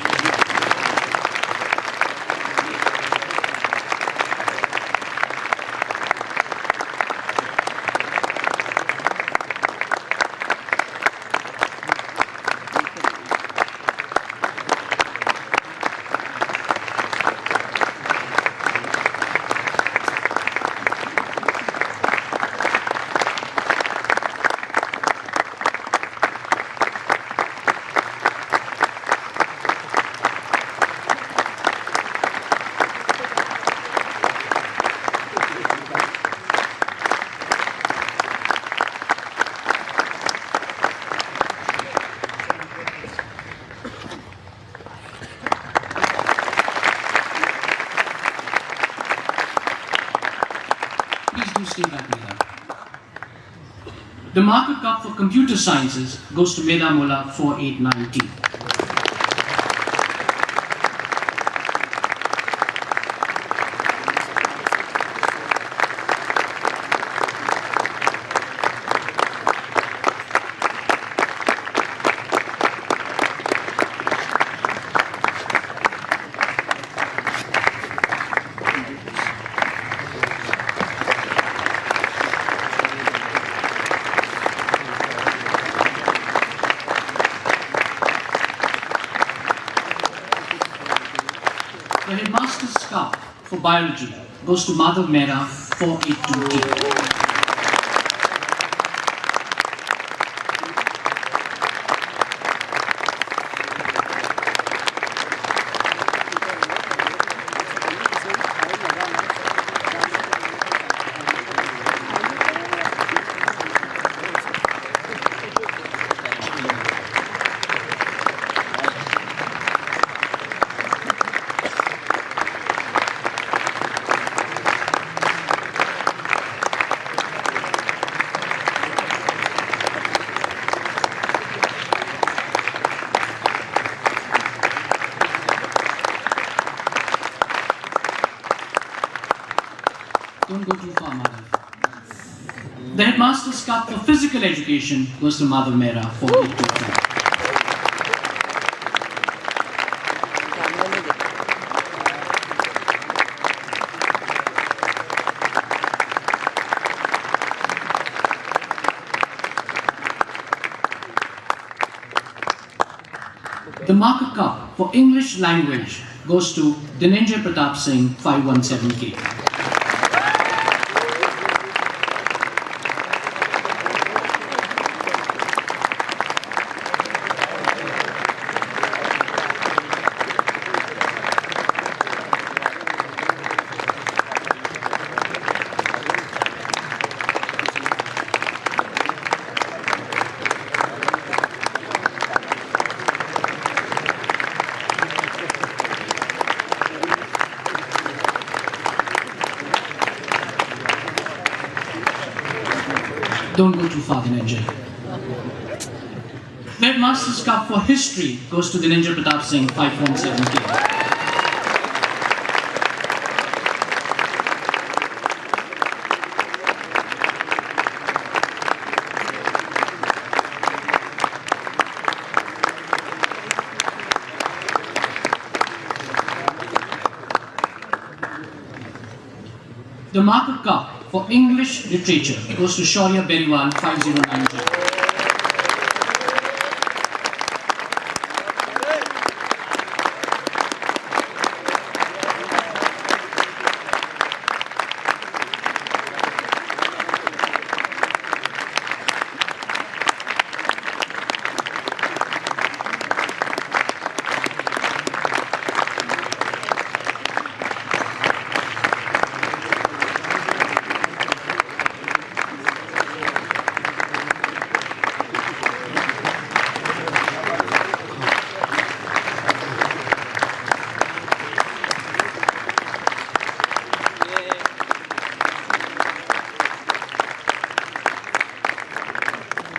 The marker cup for computer sciences goes to Meda Mola 489T. The Headmaster's Cup for Biology goes to Madhav Mehra 482T. Don't go too far, Madhav. The Headmaster's Cup for Physical Education goes to Madhav Mehra 482T. The marker cup for English language goes to Dhananjay Pratap Singh 517K. Don't go too far, Dhananjay. The Headmaster's Cup for History goes to Dhananjay Pratap Singh 517K. The Marker Cup for English Literature goes to Shaurya Beriwal 5090.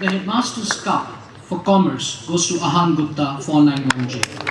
The Headmaster's Cup for Commerce goes to Ahan Gupta 491J.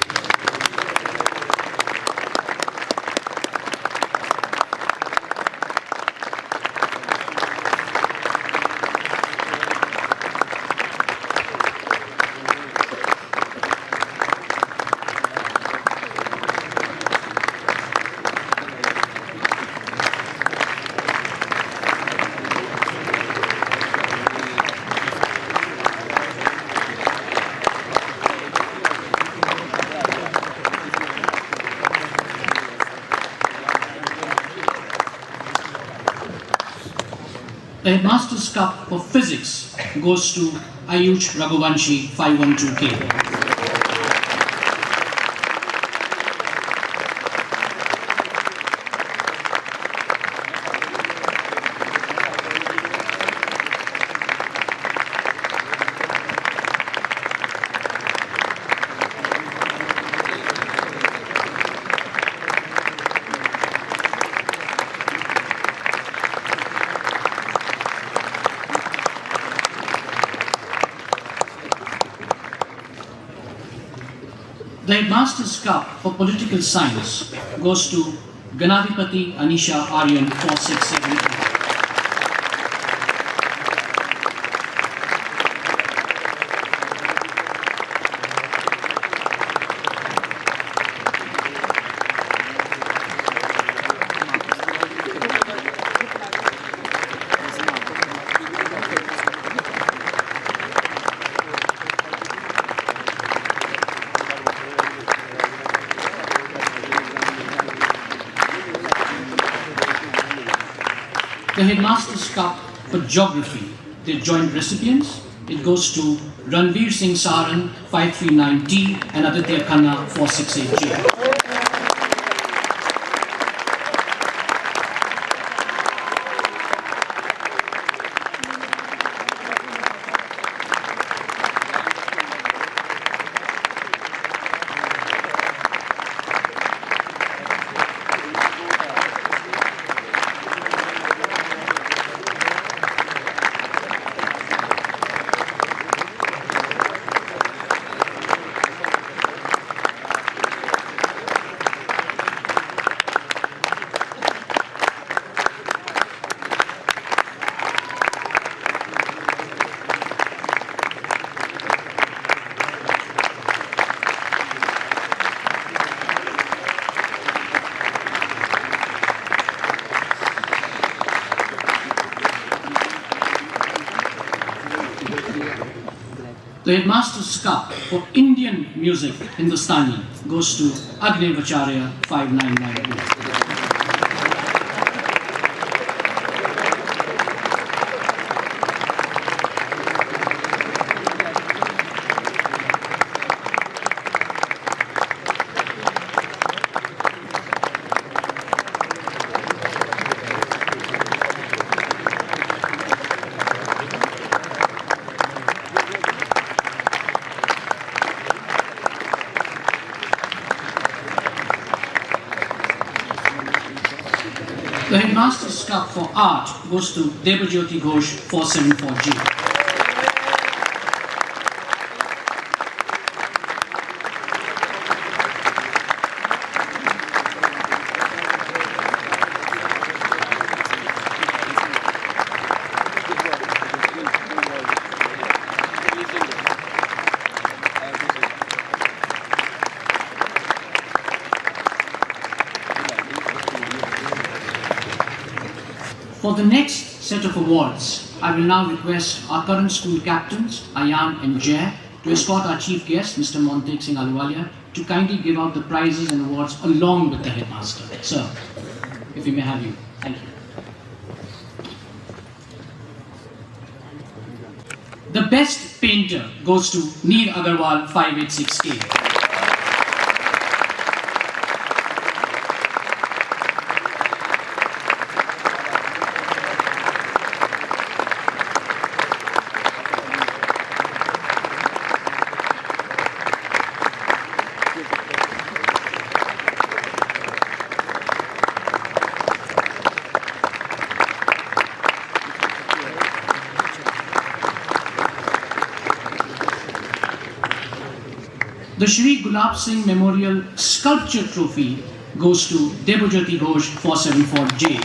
The Headmaster's Cup for Physics goes to Ayush Raghuvanshi 512K. The Headmaster's Cup for Political Science goes to Ganadipati Anisha Aryan 467. The Headmaster's Cup for Geography, the joint recipients, it goes to Ranveer Singh Saran 539T and Aditya Khanna 468J. The Headmaster's Cup for Indian Music Hindustani goes to Agni Vacharya 5992. The Headmaster's Cup for Art goes to Debajyoti Ghosh 474G. For the next set of awards, I will now request our current school captains, Ayan and Jay, to escort our chief guest, Mr. Montek Singh Ahluwalia, to kindly give out the prizes and awards along with the headmaster. Sir, if we may have you. Thank you. The best painter goes to Neer Agarwal 586K. The Shri Gulab Singh Memorial Sculpture Trophy goes to Debojyoti Ghosh 474J.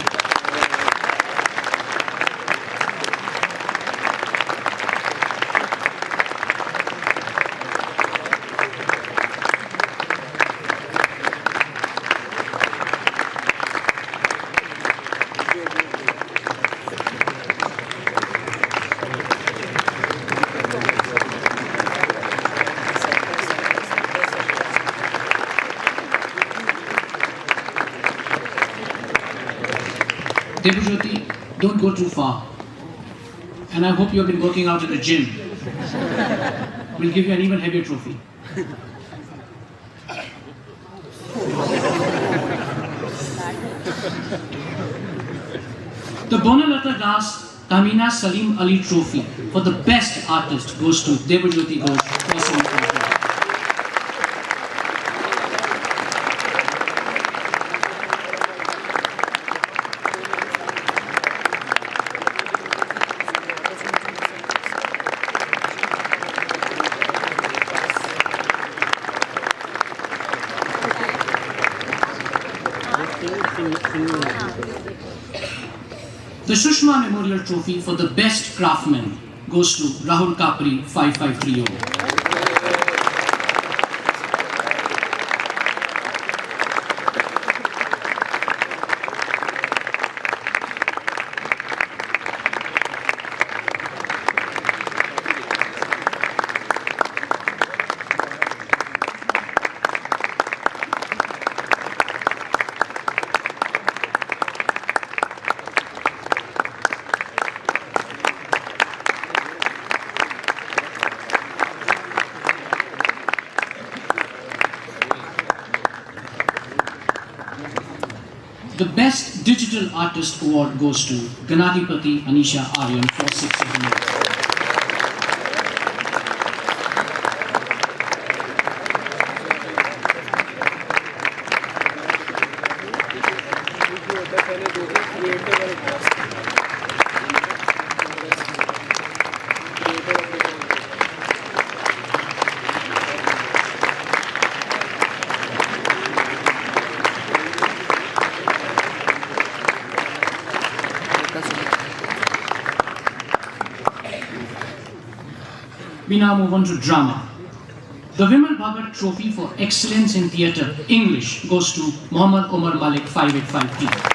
Debojyoti, don't go too far. And I hope you have been working out at the gym. We'll give you an even heavier trophy. The Bonalata Das Tamina Salim Ali Trophy for the best artist goes to Debojyoti Ghosh 474J. The Shushma Memorial Trophy for the Best Craftsman goes to Rahul Kapri 5530. The Best Digital Artist Award goes to Ganadipati Anisha Aryan 4678. We now move on to drama. The Vimal Bhagat Trophy for Excellence in Theatre English goes to Muhammad Omar Malik 585T.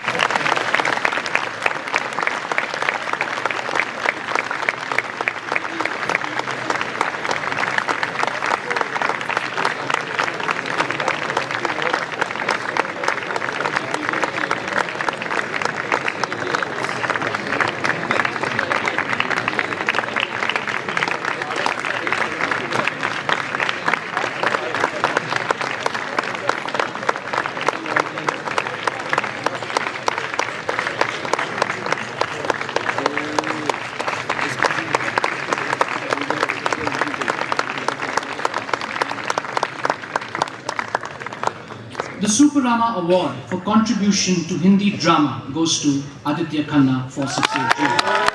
The Superrama Award for contribution to Hindi drama goes to Aditya Khanna 468.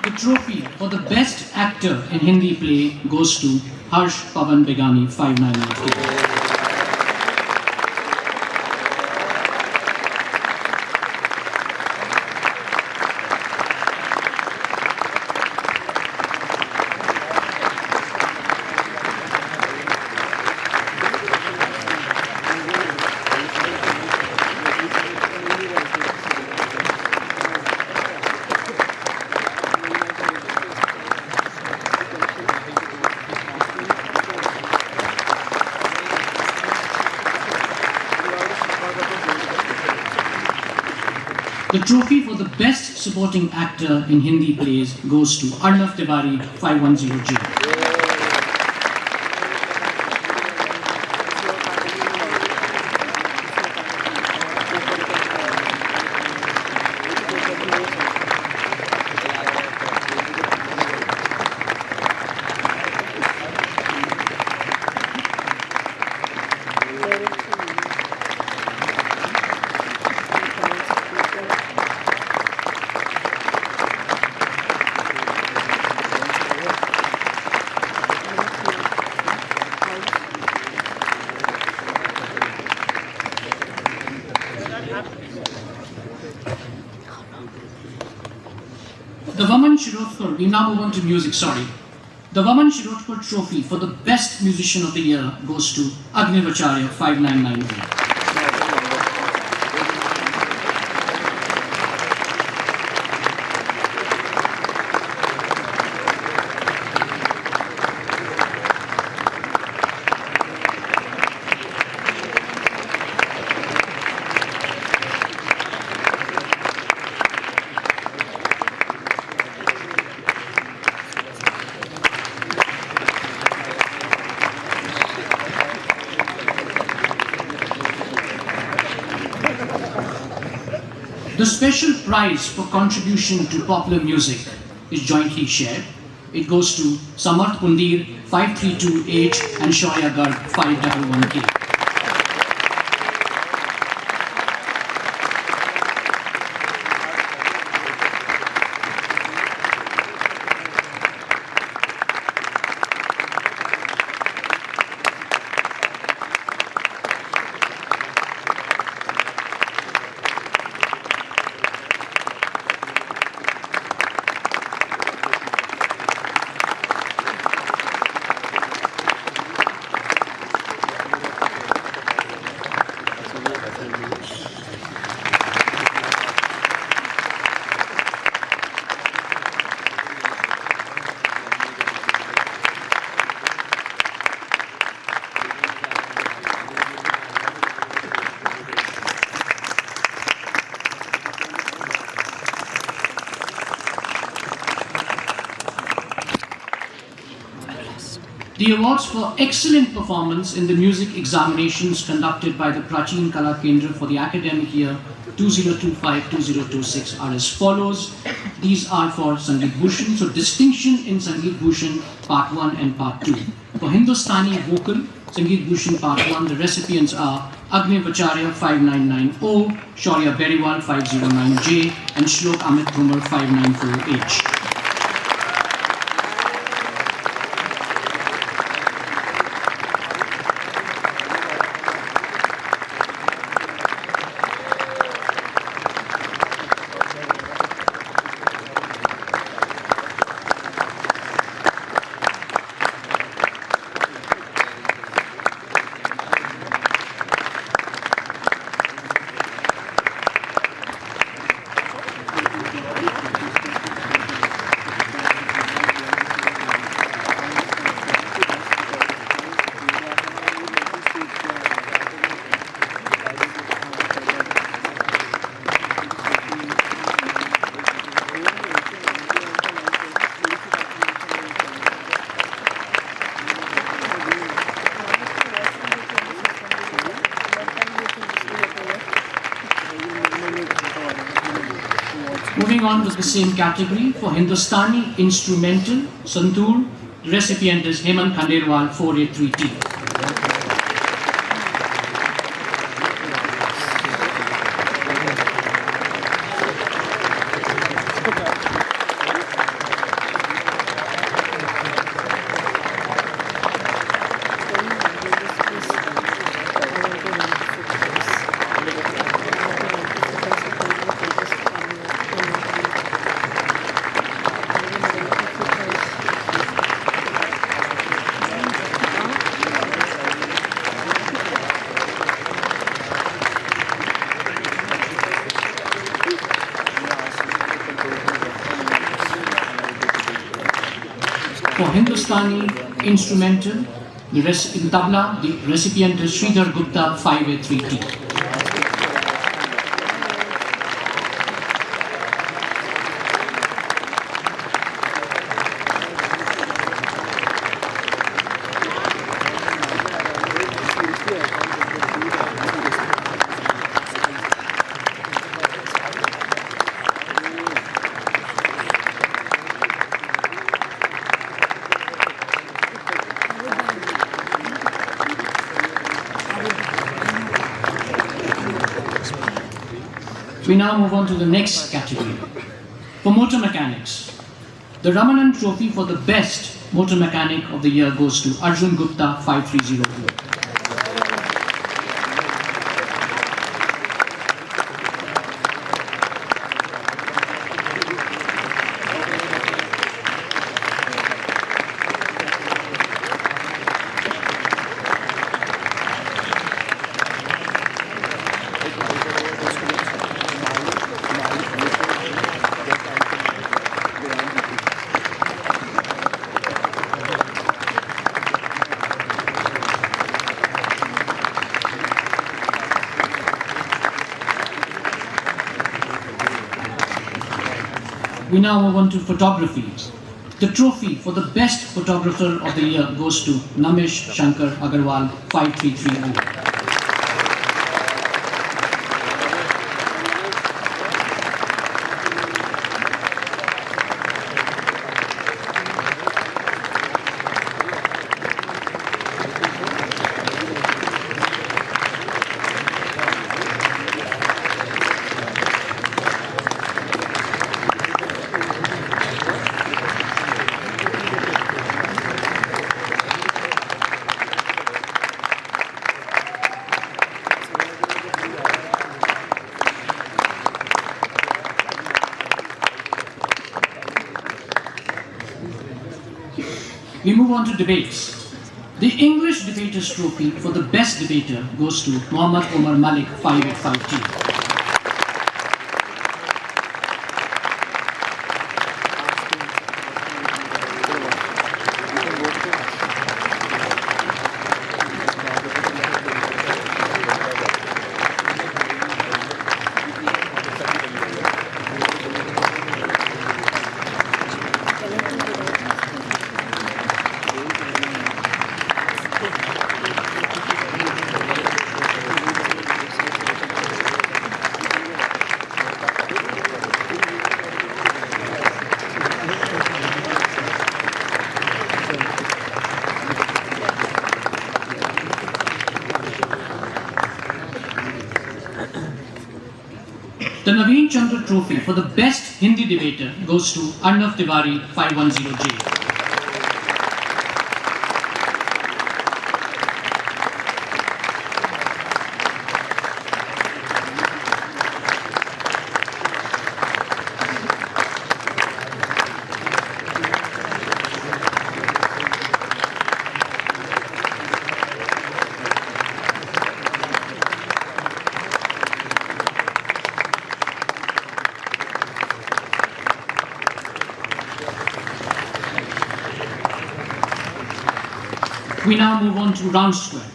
The trophy for the best actor in Hindi play goes to Harsh Pavan Begani, 599K. The trophy for the Best Supporting Actor in Hindi Plays goes to Arnav Tiwari, 510J. The Vaman Shirodkar, we now move on to music, sorry. The Vaman Shirodkar Trophy for the Best Musician of the Year goes to Agnivacharya, 599B. The special prize for contribution to popular music is jointly shared. It goes to Samarth Pundir, 532H and Shoya Garg, 511K. The awards for excellent performance in the music examinations conducted by the Prachin Kala Kendra for the academic year 2025-2026 are as follows. These are for Sangeet Bhushan, so distinction in Sangeet Bhushan Part 1 and Part 2. For Hindustani Vocal, Sangeet Bhushan Part 1, the recipients are Agnivacharya 5990, Shaurya Beriwal 509J and Shlok Amit Brumar 594H. Moving on with the same category, for Hindustani Instrumental, Santoor, the recipient is Hemant Khandelwal, 483T. For Hindustani instrumental, in tabla, the recipient is Sridhar Gupta 5A3T. We now move on to the next category. For motor mechanics, the Ramanan Trophy for the best motor mechanic of the year goes to Arjun Gupta 5302. We now move on to photography. The trophy for the best photographer of the year goes to Namish Shankar Agarwal 5330. We move on to debates. The English Debaters Trophy for the best debater goes to Muhammad Omar Malik 585T. The Naveen Chandra Trophy for the best Hindi debater goes to Arnav Tiwari 510J. We now move on to round square.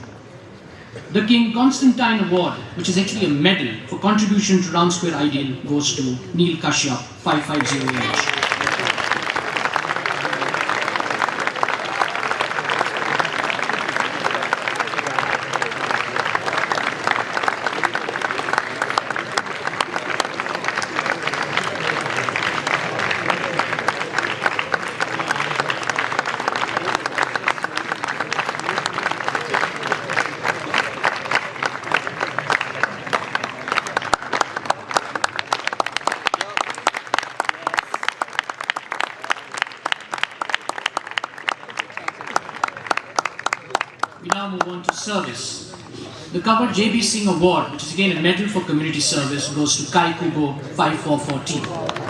The King Constantine Award, which is actually a medal for contribution to round square ideal, goes to Neil Kashyap 550H. We now move on to service. The Covered JB Singh Award, which is again a medal for community service, goes to Kai Kubo 544T.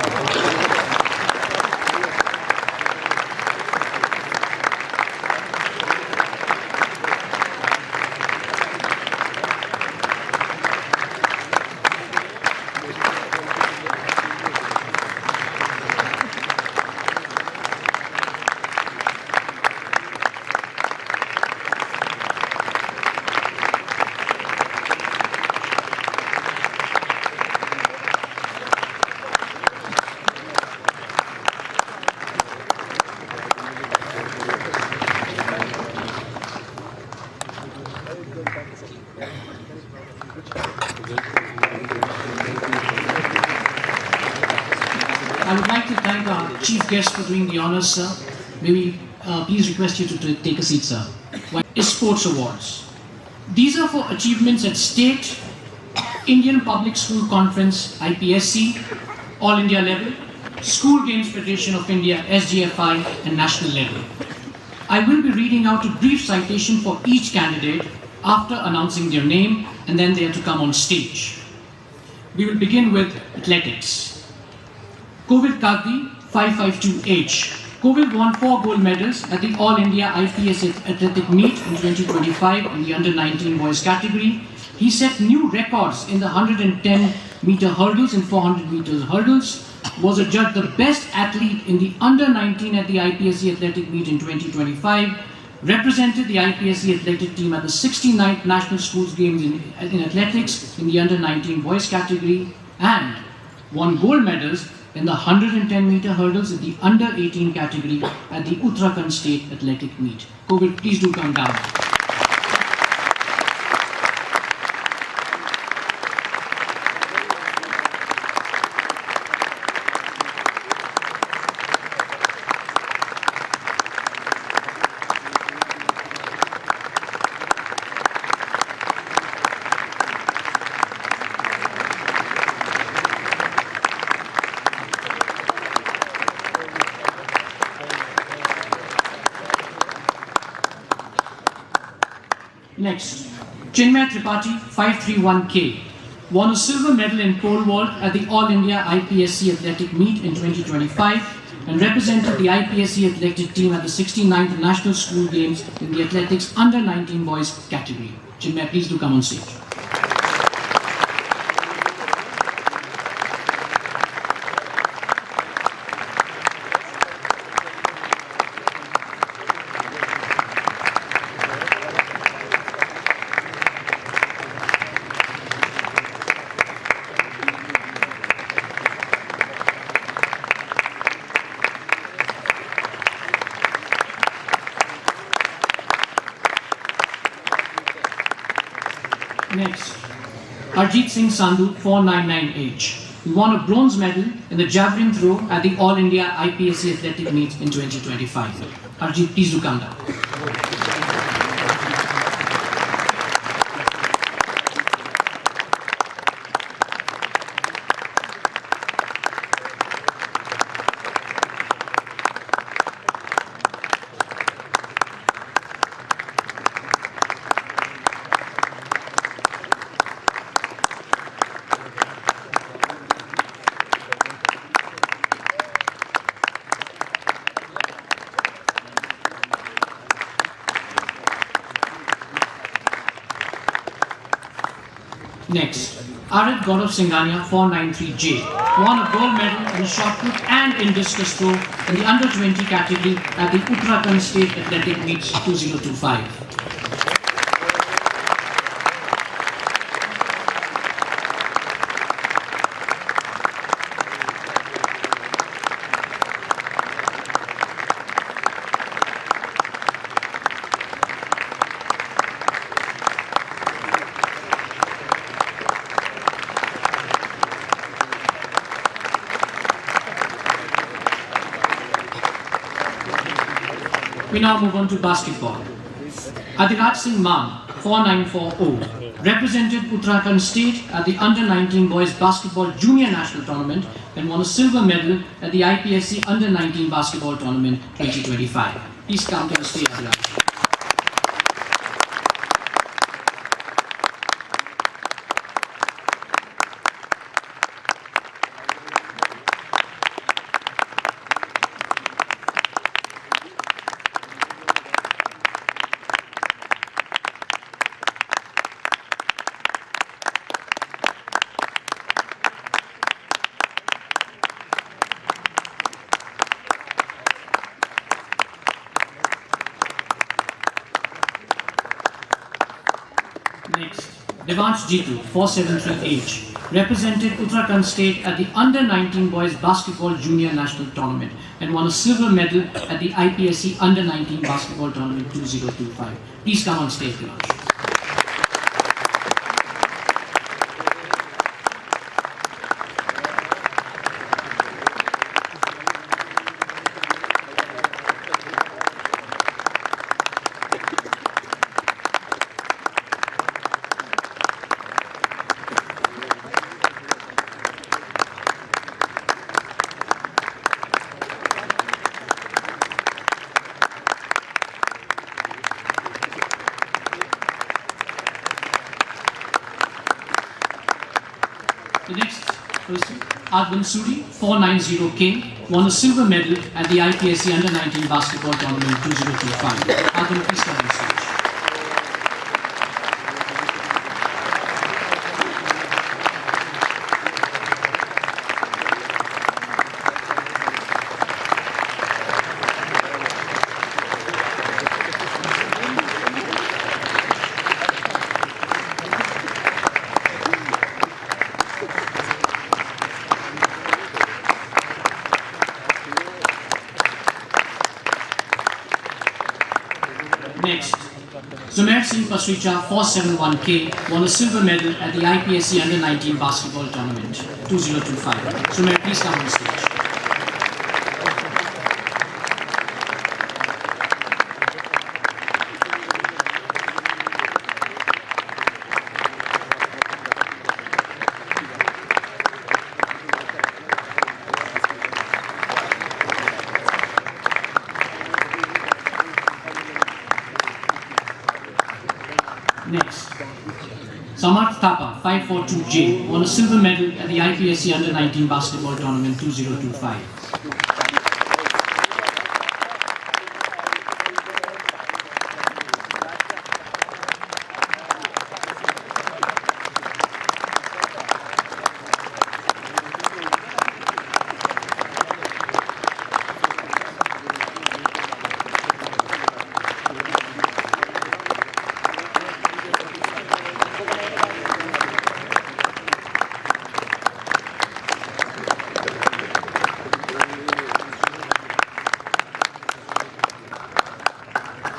I would like to thank our chief guest for doing the honors, sir. May we please request you to take a seat, sir. Sports Awards. These are for achievements at state, Indian Public School Conference, IPSC, All India level, School Games Federation of India, SGFI, and national level. I will be reading out a brief citation for each candidate after announcing their name, and then they are to come on stage. We will begin with athletics. Kovild Kagdi, 552H. Kovild won 4 gold medals at the All India IPS Athletic Meet in 2025 in the Under-19 boys category. He set new records in the 110-meter hurdles and 400-meter hurdles. Was adjudged the best athlete in the Under-19 at the IPSC Athletic Meet in 2025. Represented the IPSC Athletic team at the 69th National Schools Games in Athletics in the Under-19 boys category and won gold medals in the 110-meter hurdles in the Under-18 category at the Uttarakhand State Athletic Meet. Kovild, please do come down. Next, Chinmay Tripathi, 531K, won a silver medal in pole vault at the All India IPSC Athletic Meet in 2025 and represented the IPSC Athletic team at the 69th National School Games in the Athletics Under-19 boys category. Chinmay, please do come on stage. Next, Arjit Singh Sandhu, 499H. He won a bronze medal in the javelin throw at the All India IPSC Athletic Meet in 2025. Arjit, please do come down. Next, Arid Gaurav Singhania, 493J, won a gold medal in shot put and in discus throw in the under-20 category at the Uttarakhand State Athletic Meets 2025. We now move on to basketball. Adiraj Singh Maan, 4940, represented Uttarakhand State at the Under-19 Boys Basketball Junior National Tournament and won a silver medal at the IPSC Under-19 Basketball Tournament 2025. Please come to the stage, Adiraj. Next, Devansh Jitu, 473H, represented Uttarakhand State at the Under-19 Boys Basketball Junior National Tournament and won a silver medal at the IPSC Under-19 Basketball Tournament 2025. Please come on stage, Devansh. person, Advan 490K, won a silver medal at the IPSC Under-19 Basketball Tournament 2025. Advan, please come on stage. Next, Sumer Singh Pasricha 471K won a silver medal at the IPSC Under-19 Basketball Tournament 2025. Sumer, please come on stage. Next, Samarth Thapa 542J won a silver medal at the IPSC Under-19 Basketball Tournament 2025.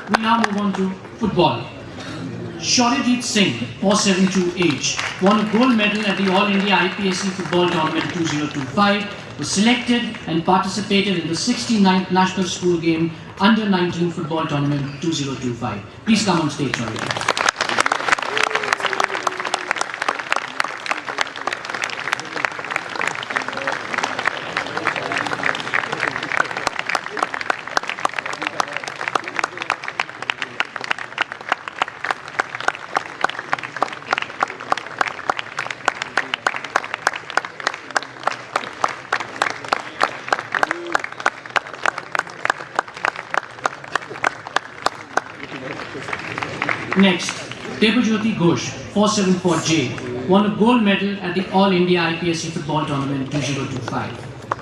We now move on to football. Shauryajeet Singh, 472H, won a gold medal at the All India IPSC Football Tournament 2025, was selected and participated in the 69th National School Game Under-19 Football Tournament 2025. Please come on stage, Shauryajeet. Next, Debajyoti Ghosh, 474J, won a gold medal at the All India IPSC Football Tournament 2025.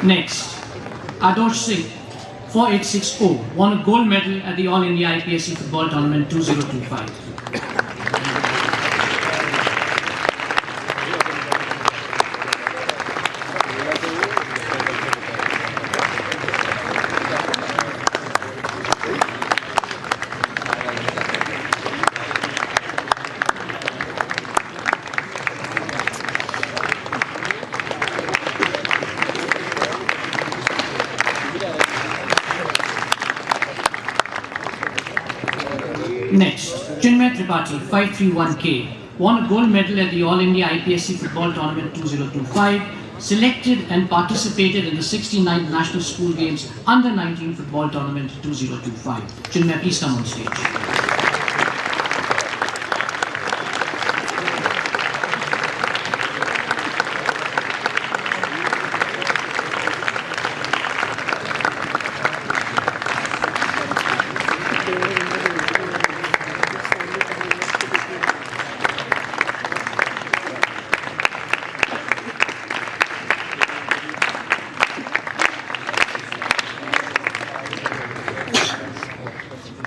Next, Adosh Singh, 4860, won a gold medal at the All India IPSC Football Tournament 2025. Next, Chinmay Tripathi, 531K, won a gold medal at the All India IPSC Football Tournament 2025, selected and participated in the 69th National School Games Under-19 Football Tournament 2025. Chinmay, please come on stage.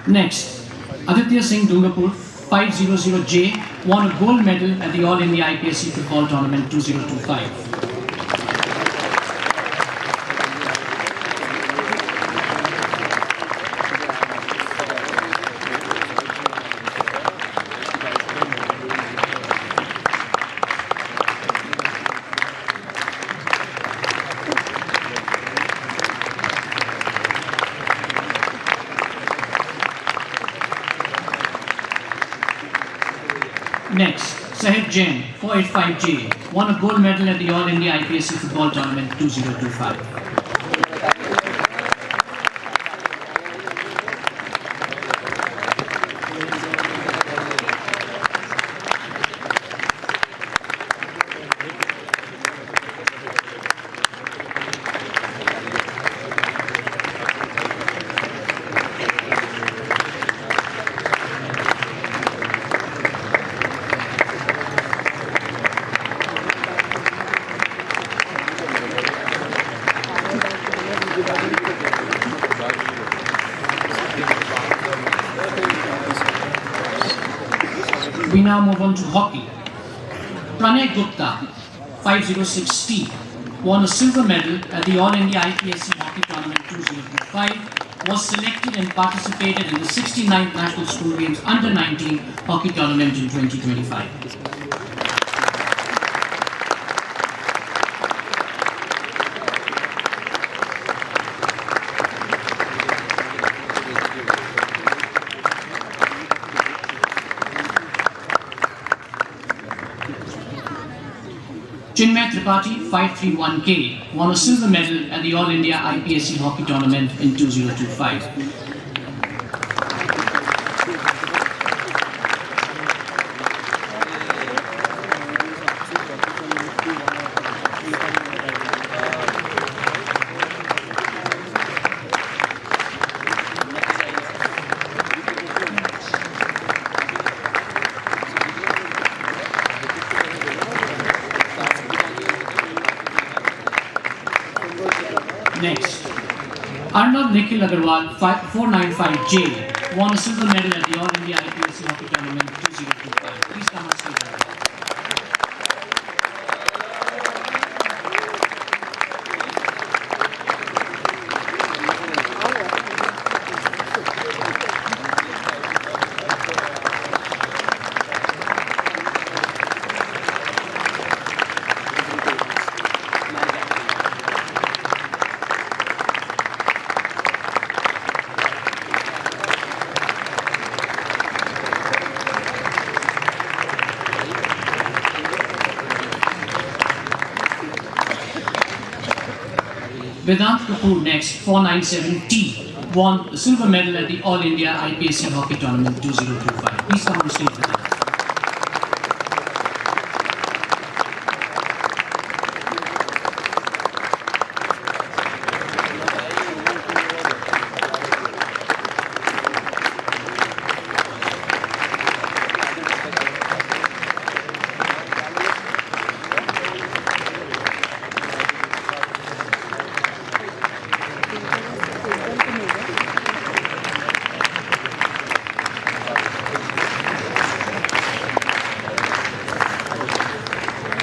Next, Aditya Singh Dungapur, 500J, won a gold medal at the All India IPSC Football Tournament 2025. Next, Sahib Jain, 485J, won a gold medal at the All India IPSC Football Tournament 2025. We now move on to hockey. Pranay Gupta, 506T, won a silver medal at the All India IPSC Hockey Tournament 2025, was selected and participated in the 69th National School Games Under 19 Hockey Tournament in 2025. Chinmay Tripathi, 531K, won a silver medal at the All India IPSC Hockey Tournament in 2025. Next, Arnav Nikhil Agarwal, 495J, won a silver medal at the All India IPSC Hockey Tournament 2025. Please come on stage. Vedant Kapoor next, 497T, won the silver medal at the All India IPSC Hockey Tournament 2025. Please come on stage, Vedant.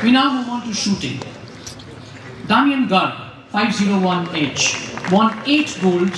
We now move on to shooting. Damian Garg, 501H, won 8 gold,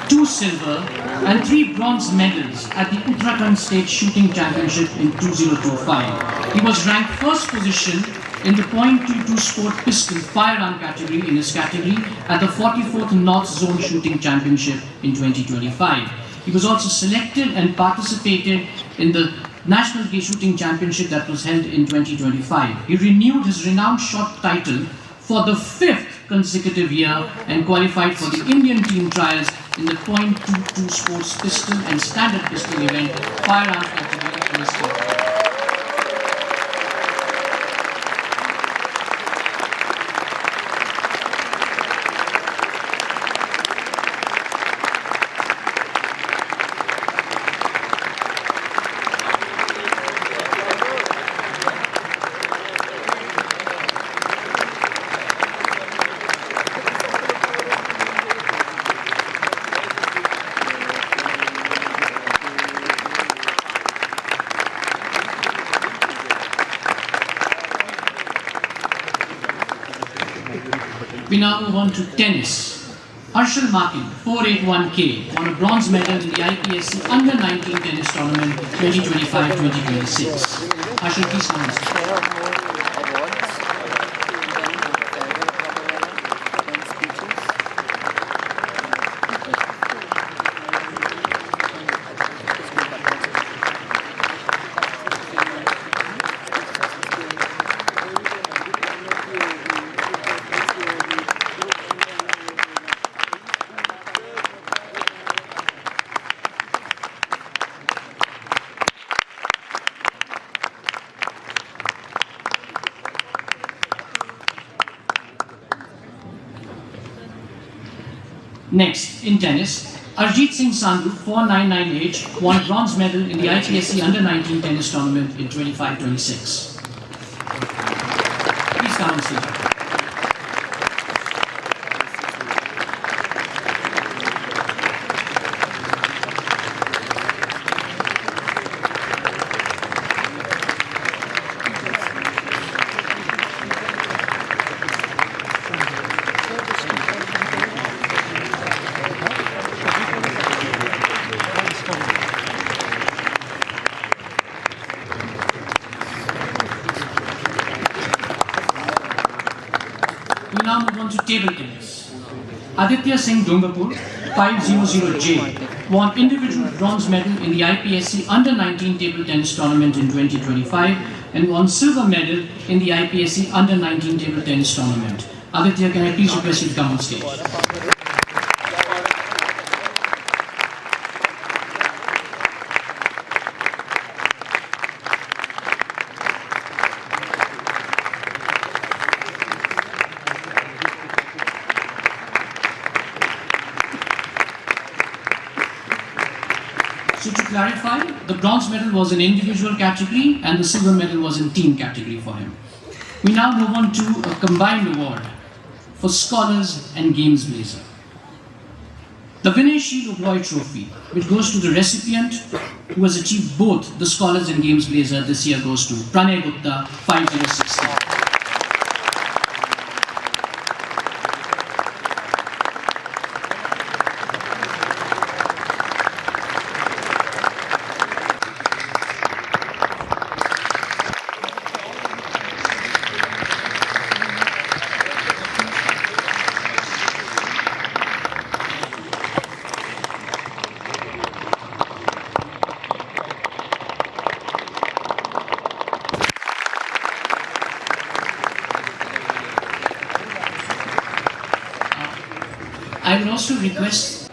2 silver and 3 bronze medals at the Uttarakhand State Shooting Championship in 2025. He was ranked first position in the .22 Sport Pistol firearm category in his category at the 44th North Zone Shooting Championship in 2025. He was also selected and participated in the National Gay Shooting Championship that was held in 2025. He renewed his renowned shot title for the 5th consecutive year and qualified for the Indian team trials in the .22 Sports Pistol and Standard Pistol event firearm category in his category. We now move on to tennis. Arshal Makin, 481K, won a bronze medal in the IPSC Under 19 Tennis Tournament 2025-2026. Arshal, please come on stage. Next, in tennis, Arjit Singh Sandhu, 499H, won bronze medal in the IPSC Under-19 tennis tournament in 25-26. Please come and sit. We now move on to table tennis. Aditya Singh Dungapur, 500J, won individual bronze medal in the IPSC Under-19 table tennis tournament in 2025 and won silver medal in the IPSC Under-19 table tennis tournament. Aditya, can I please request you to come on stage? So to clarify, the bronze medal was in individual category and the silver medal was in team category for him. We now move on to a combined award for scholars and games blazer. The Vinay Sheel Ubroy Trophy, which goes to the recipient who has achieved both the scholars and games blazer this year, goes to Pranay Gupta, 5016.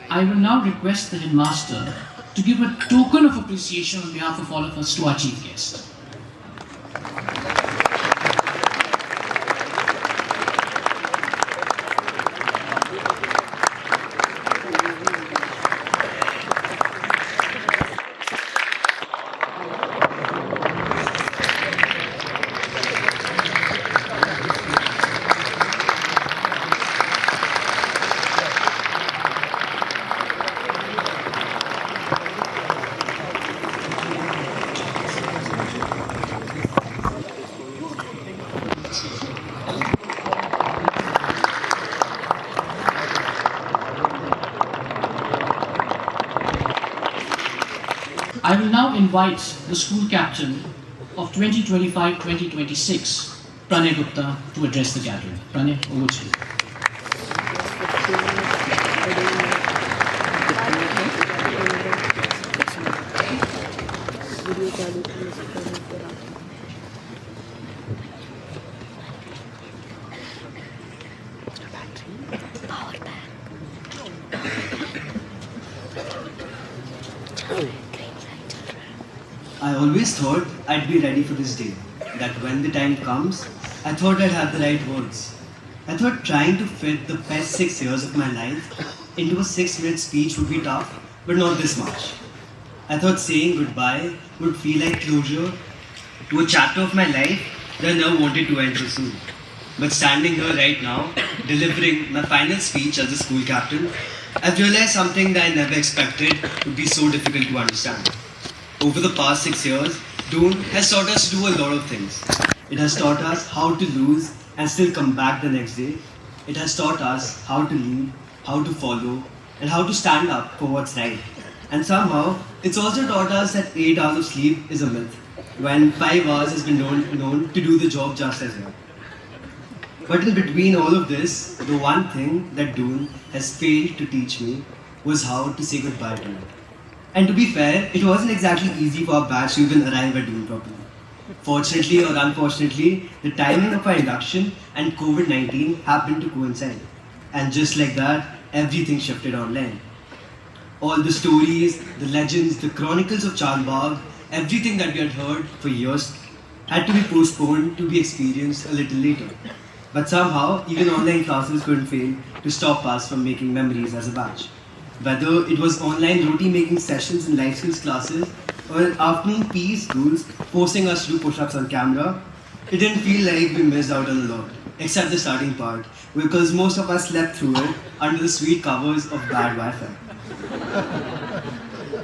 I will now request the headmaster to give a token of appreciation on behalf of all of us to our chief guest. I will now invite the school captain of 2025-2026, Pranay Gupta, to address the gathering. Pranay, over to you. I always thought I'd be ready for this day, that when the time comes, I thought I'd have the right words. I thought trying to fit the best 6 years of my life into a 6-minute speech would be tough, but not this much. I thought saying goodbye would feel like closure to a chapter of my life that I never wanted to end so soon. But standing here right now, delivering my final speech as a school captain, I've realized something that I never expected would be so difficult to understand. Over the past 6 years, Doon has taught us to do a lot of things. It has taught us how to lose and still come back the next day. It has taught us how to lead, how to follow, and how to stand up for what's right. And somehow, it's also taught us that 8 hours of sleep is a myth, when 5 hours has been known to do the job just as well. But in between all of this, the one thing that Doon has failed to teach me was how to say goodbye to me. And to be fair, it wasn't exactly easy for our batch to even arrive at Doon properly. Fortunately or unfortunately, the timing of our induction and COVID-19 happened to coincide. And just like that, everything shifted online. All the stories, the legends, the chronicles of Chandbagh, everything that we had heard for years had to be postponed to be experienced a little later. But somehow, even online classes couldn't fail to stop us from making memories as a batch. Whether it was online roti making sessions in life skills classes or afternoon PE schools forcing us to do push-ups on camera, it didn't feel like we missed out on a lot, except the starting part, because most of us slept through it under the sweet covers of bad Wi-Fi.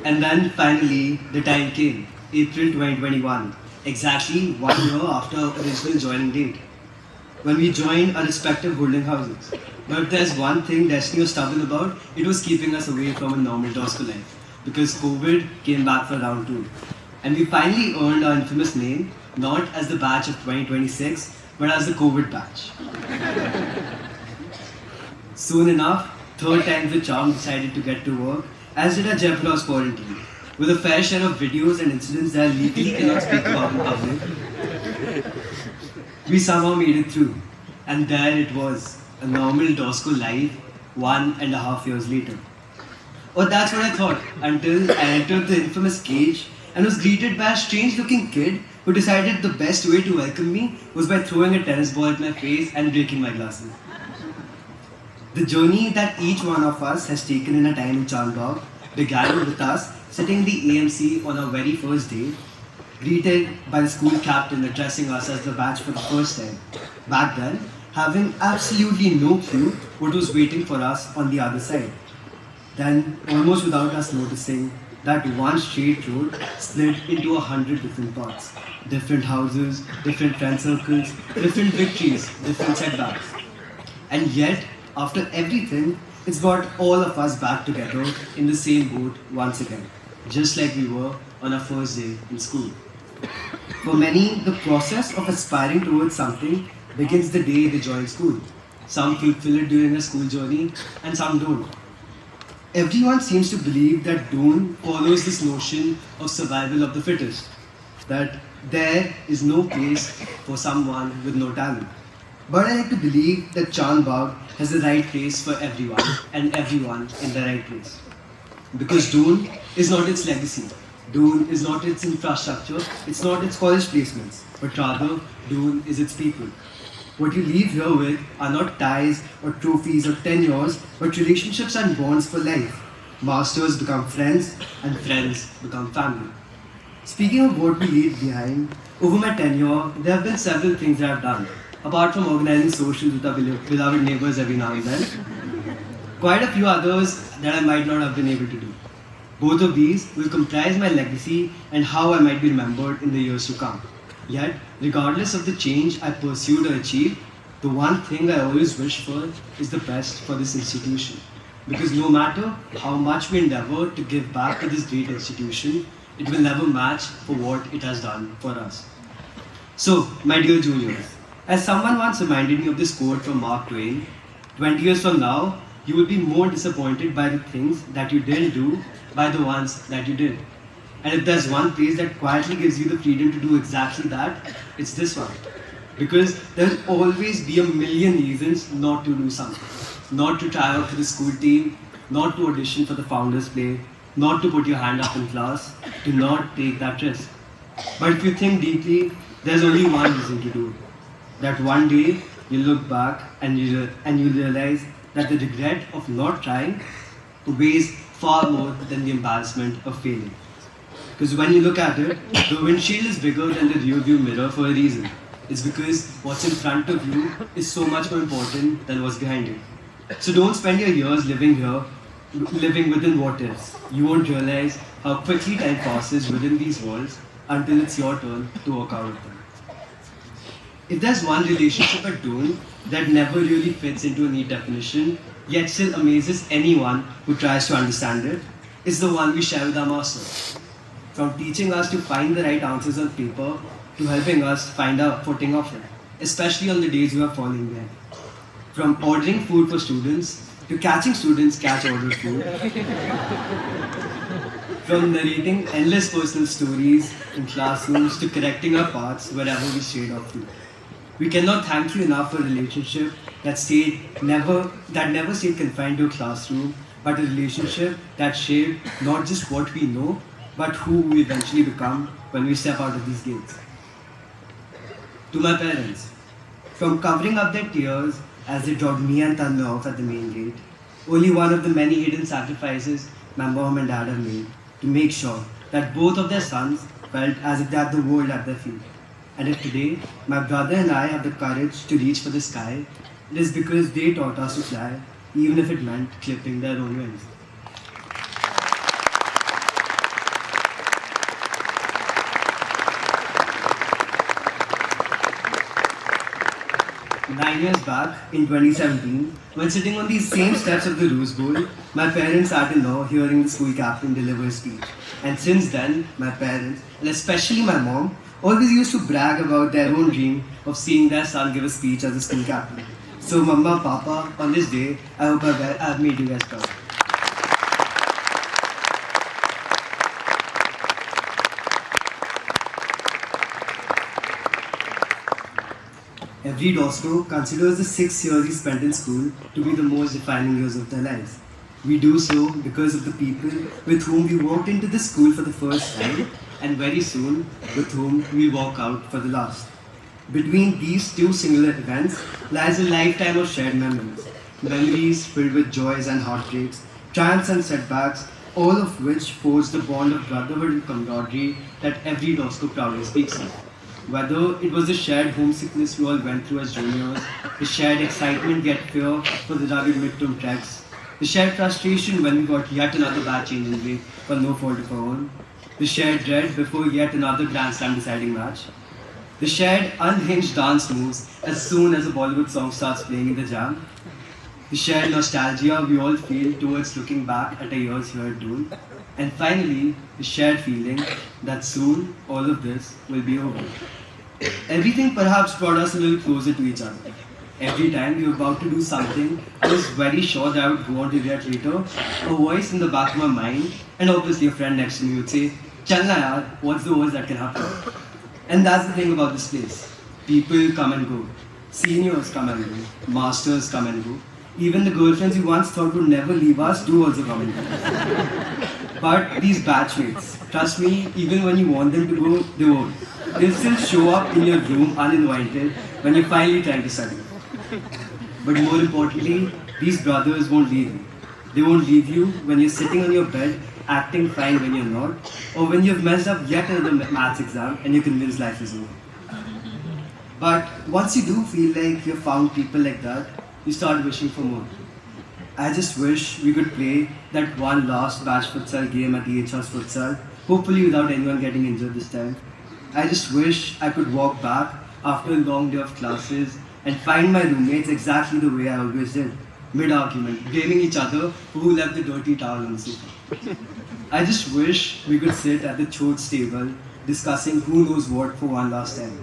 And then finally, the time came, April 2021, exactly 1 year after our original joining date, when we joined our respective holding houses. But if there's one thing Destiny was stubborn about, it was keeping us away from a normal Doon School life, because COVID came back for round 2. And we finally earned our infamous name, not as the batch of 2026, but as the COVID batch. Soon enough, third time the charm decided to get to work, as did our Jaipur's quarantine, with a fair share of videos and incidents that I legally cannot speak about in public. We somehow made it through, and there it was, a normal Doon School life 1.5 years later. Or that's what I thought, until I entered the infamous cage and was greeted by a strange-looking kid who decided the best way to welcome me was by throwing a tennis ball at my face and breaking my glasses. The journey that each one of us has taken in a time in Chandbagh began with us sitting in the AMC on our very first day, greeted by the school captain addressing us as the batch for the first time. Back then, having absolutely no clue what was waiting for us on the other side. Then, almost without us noticing, that one straight road split into 100 different parts. Different houses, different friend circles, different victories, different setbacks. And yet, after everything, it's brought all of us back together in the same boat once again, just like we were on our first day in school. For many, the process of aspiring towards something begins the day they join school. Some fulfill it during their school journey, and some don't. Everyone seems to believe that Doon follows this notion of survival of the fittest, that there is no place for someone with no talent. But I like to believe that Chandbagh has the right place for everyone and everyone in the right place. Because Doon is not its legacy, Doon is not its infrastructure, it's not its college placements, but rather Doon is its people. What you leave here with are not ties or trophies or tenures, but relationships and bonds for life. Masters become friends, and friends become family. Speaking of what we leave behind, over my tenure, there have been several things that I've done, apart from organizing socials with our beloved neighbors every now and then. Quite a few others that I might not have been able to do. Both of these will comprise my legacy and how I might be remembered in the years to come. Yet, regardless of the change I pursued or achieved, the one thing I always wish for is the best for this institution. Because no matter how much we endeavor to give back to this great institution, it will never match for what it has done for us. So, my dear juniors, as someone once reminded me of this quote from Mark Twain, 20 years from now, you will be more disappointed by the things that you didn't do by the ones that you did. And if there's one place that quietly gives you the freedom to do exactly that, it's this one. Because there'll always be a million reasons not to do something. Not to try out for the school team, not to audition for the founders play, not to put your hand up in class, to not take that risk. But if you think deeply, there's only one reason to do it. That one day you look back and you realize that the regret of not trying weighs far more than the embarrassment of failing. Because when you look at it, the windshield is bigger than the rear view mirror for a reason. It's because what's in front of you is so much more important than what's behind you. So don't spend your years living here, living within what is. You won't realize how quickly time passes within these walls until it's your turn to walk out of them. If there's one relationship at Doon that never really fits into a neat definition, yet still amazes anyone who tries to understand it, it's the one we share with our master. From teaching us to find the right answers on paper to helping us find our footing of it, especially on the days we are falling behind. From ordering food for students to catching students catch ordered food. From narrating endless personal stories in classrooms to correcting our paths wherever we strayed off to. We cannot thank you enough for a relationship that never stayed confined to a classroom, but a relationship that shaped not just what we know, but who we eventually become when we step out of these gates. To my parents, From covering up their tears as they dropped me and Tanmay off at the main gate, only one of the many hidden sacrifices my mom and dad have made to make sure that both of their sons felt as if they had the world at their feet. And if today my brother and I have the courage to reach for the sky, it is because they taught us to fly, even if it meant clipping their own wings. Nine years back, in 2017, when sitting on these same steps of the Rose Bowl, my parents sat in awe hearing the school captain deliver a speech. And since then, my parents, and especially my mom, always used to brag about their own dream of seeing their son give a speech as a school captain. So, Mama, Papa, on this day, I hope I've made you guys proud. Every Dosto considers the 6 years he spent in school to be the most defining years of their lives. We do so because of the people with whom we walked into the school for the first time and very soon with whom we walk out for the last. Between these two singular events lies a lifetime of shared memories. Memories filled with joys and heartbreaks, triumphs and setbacks, all of which forge the bond of brotherhood and camaraderie that every Dosto proudly speaks of. Whether it was the shared homesickness we all went through as juniors, the shared excitement yet fear for the rugged midterm treks, the shared frustration when we got yet another batch changing way for no fault of our own, the shared dread before yet another Grand Slam deciding match, the shared unhinged dance moves as soon as a Bollywood song starts playing in the jam, the shared nostalgia we all feel towards looking back at our years here at Doon, and finally, the shared feeling that soon all of this will be over. Everything perhaps brought us a little closer to each other. Every time we were about to do something, I was very sure that I would go on to that later. A voice in the back of my mind, and obviously a friend next to me would say, "Chalna yaar, what's the worst that can happen?" And that's the thing about this place. People come and go. Seniors come and go. Masters come and go. Even the girlfriends you once thought would never leave us do also come and go. But these batchmates, trust me, even when you want them to go, they won't. They'll still show up in your room uninvited when you're finally trying to study. But more importantly, these brothers won't leave you. They won't leave you when you're sitting on your bed, acting fine when you're not, or when you've messed up yet another maths exam and you're convinced life is over. But once you do feel like you've found people like that, you start wishing for more. I just wish we could play that one last batch futsal game at the EHS futsal, hopefully without anyone getting injured this time. I just wish I could walk back after a long day of classes and find my roommates exactly the way I always did, mid-argument, blaming each other for who left the dirty towel on the sofa. I just wish we could sit at the chotes table discussing who knows what for one last time.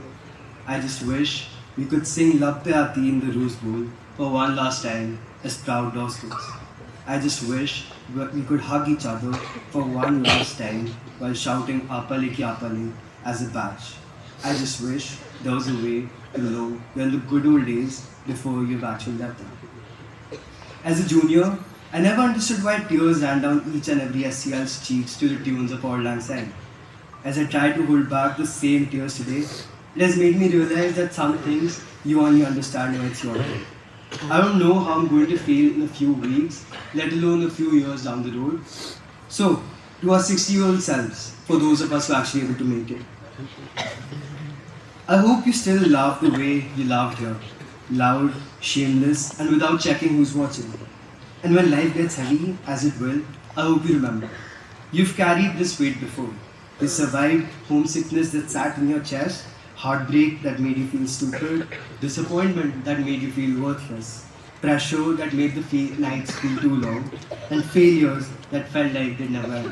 I just wish we could sing Lab Pe Aati in the Rose Bowl for one last time as proud Dostos. I just wish we could hug each other for one last time while shouting Apale ki Apale as a batch. I just wish there was a way to know you're in the good old days before you've actually left them. As a junior, I never understood why tears ran down each and every SCL's cheeks to the tunes of Auld Lang Syne. As I try to hold back the same tears today, it has made me realize that some things you only understand when it's your turn. I don't know how I'm going to feel in a few weeks, let alone a few years down the road. So, to our 60-year-old selves, for those of us who are actually able to make it, I hope you still love the way you loved here. Loud, shameless, and without checking who's watching. And when life gets heavy, as it will, I hope you remember. You've carried this weight before. You survived homesickness that sat in your chest, heartbreak that made you feel stupid, disappointment that made you feel worthless, pressure that made the nights feel too long, and failures that felt like they'd never end.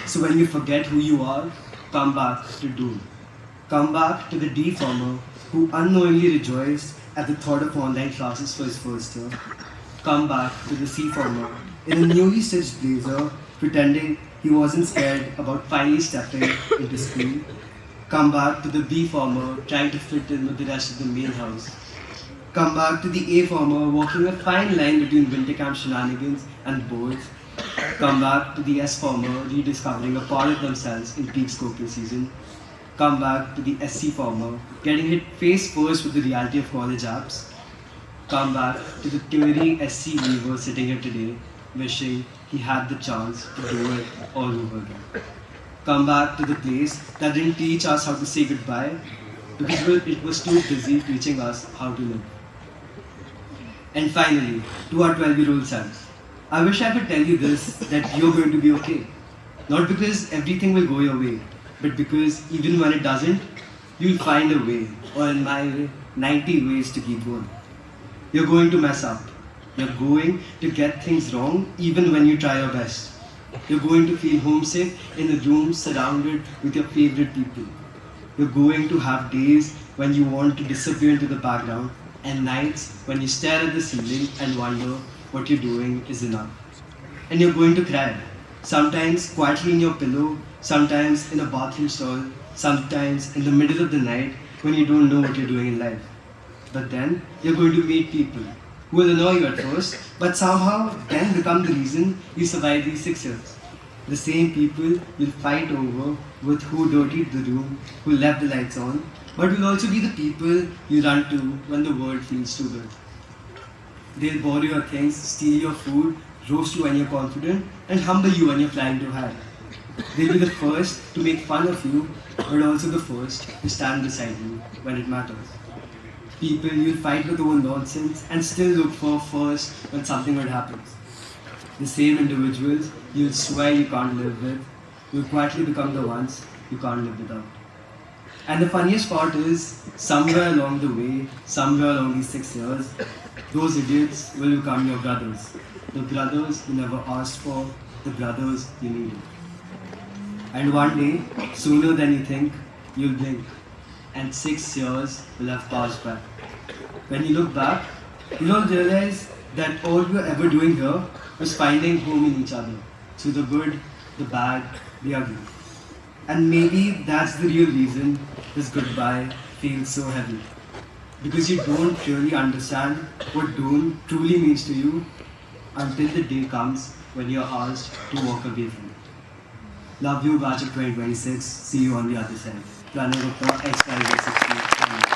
So when you forget who you are, come back to Doon. Come back to the D farmer who unknowingly rejoiced at the thought of online classes for his first year. Come back to the C farmer in a newly stitched blazer, pretending he wasn't scared about finally stepping into school. Come back to the B farmer trying to fit in with the rest of the main house. Come back to the A farmer walking a fine line between winter camp shenanigans and boards. Come back to the S farmer rediscovering a part of themselves in peak Scorpio season. come back to the SC former, getting hit face first with the reality of college apps, come back to the tearing SC leaver sitting here today, wishing he had the chance to do it all over again. Come back to the place that didn't teach us how to say goodbye because it was too busy teaching us how to live. And finally, to our 12-year-old sons, I wish I could tell you this, that you're going to be okay. Not because everything will go your way, but because even when it doesn't, you'll find a way, or in my way, 90 ways to keep going. You're going to mess up. You're going to get things wrong even when you try your best. You're going to feel homesick in a room surrounded with your favorite people. You're going to have days when you want to disappear into the background and nights when you stare at the ceiling and wonder what you're doing is enough. And you're going to cry. Sometimes quietly in your pillow, sometimes in a bathroom stall, sometimes in the middle of the night when you don't know what you're doing in life. But then you're going to meet people who will annoy you at first, but somehow then become the reason you survive these 6 years. The same people you'll fight over with who dirtied the room, who left the lights on, but will also be the people you run to when the world feels too good. They'll borrow your things, steal your food, roast you when you're confident, and humble you when you're flying too high. They'll be the first to make fun of you, but also the first to stand beside you when it matters. People you'll fight with over nonsense and still look for first when something good happens. The same individuals you'll swear you can't live with, will quietly become the ones you can't live without. And the funniest part is, somewhere along the way, somewhere along these 6 years, those idiots will become your brothers. The brothers you never asked for, the brothers you needed. And one day, sooner than you think, you'll blink, and 6 years will have passed by. When you look back, you'll realize that all you were ever doing here was finding home in each other, through the good, the bad, the ugly. And maybe that's the real reason this goodbye feels so heavy. Because you don't really understand what Doon truly means to you until the day comes when you're asked to walk away from it. Love you, batch of 2026. See you on the other side. Pranav Gupta, X-60.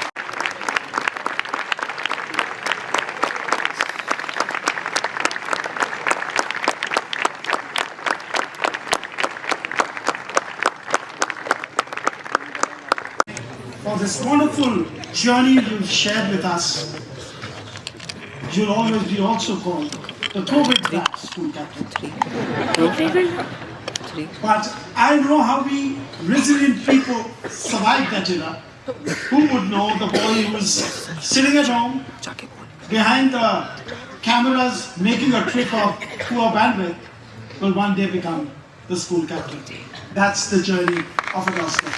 For this wonderful journey you've shared with us. You'll always be also called the COVID black school captain. But I know how we resilient people survived that era. Who would know the boy who was sitting at home behind the cameras making a trip of poor bandwidth will one day become the school captain. That's the journey of a gospel.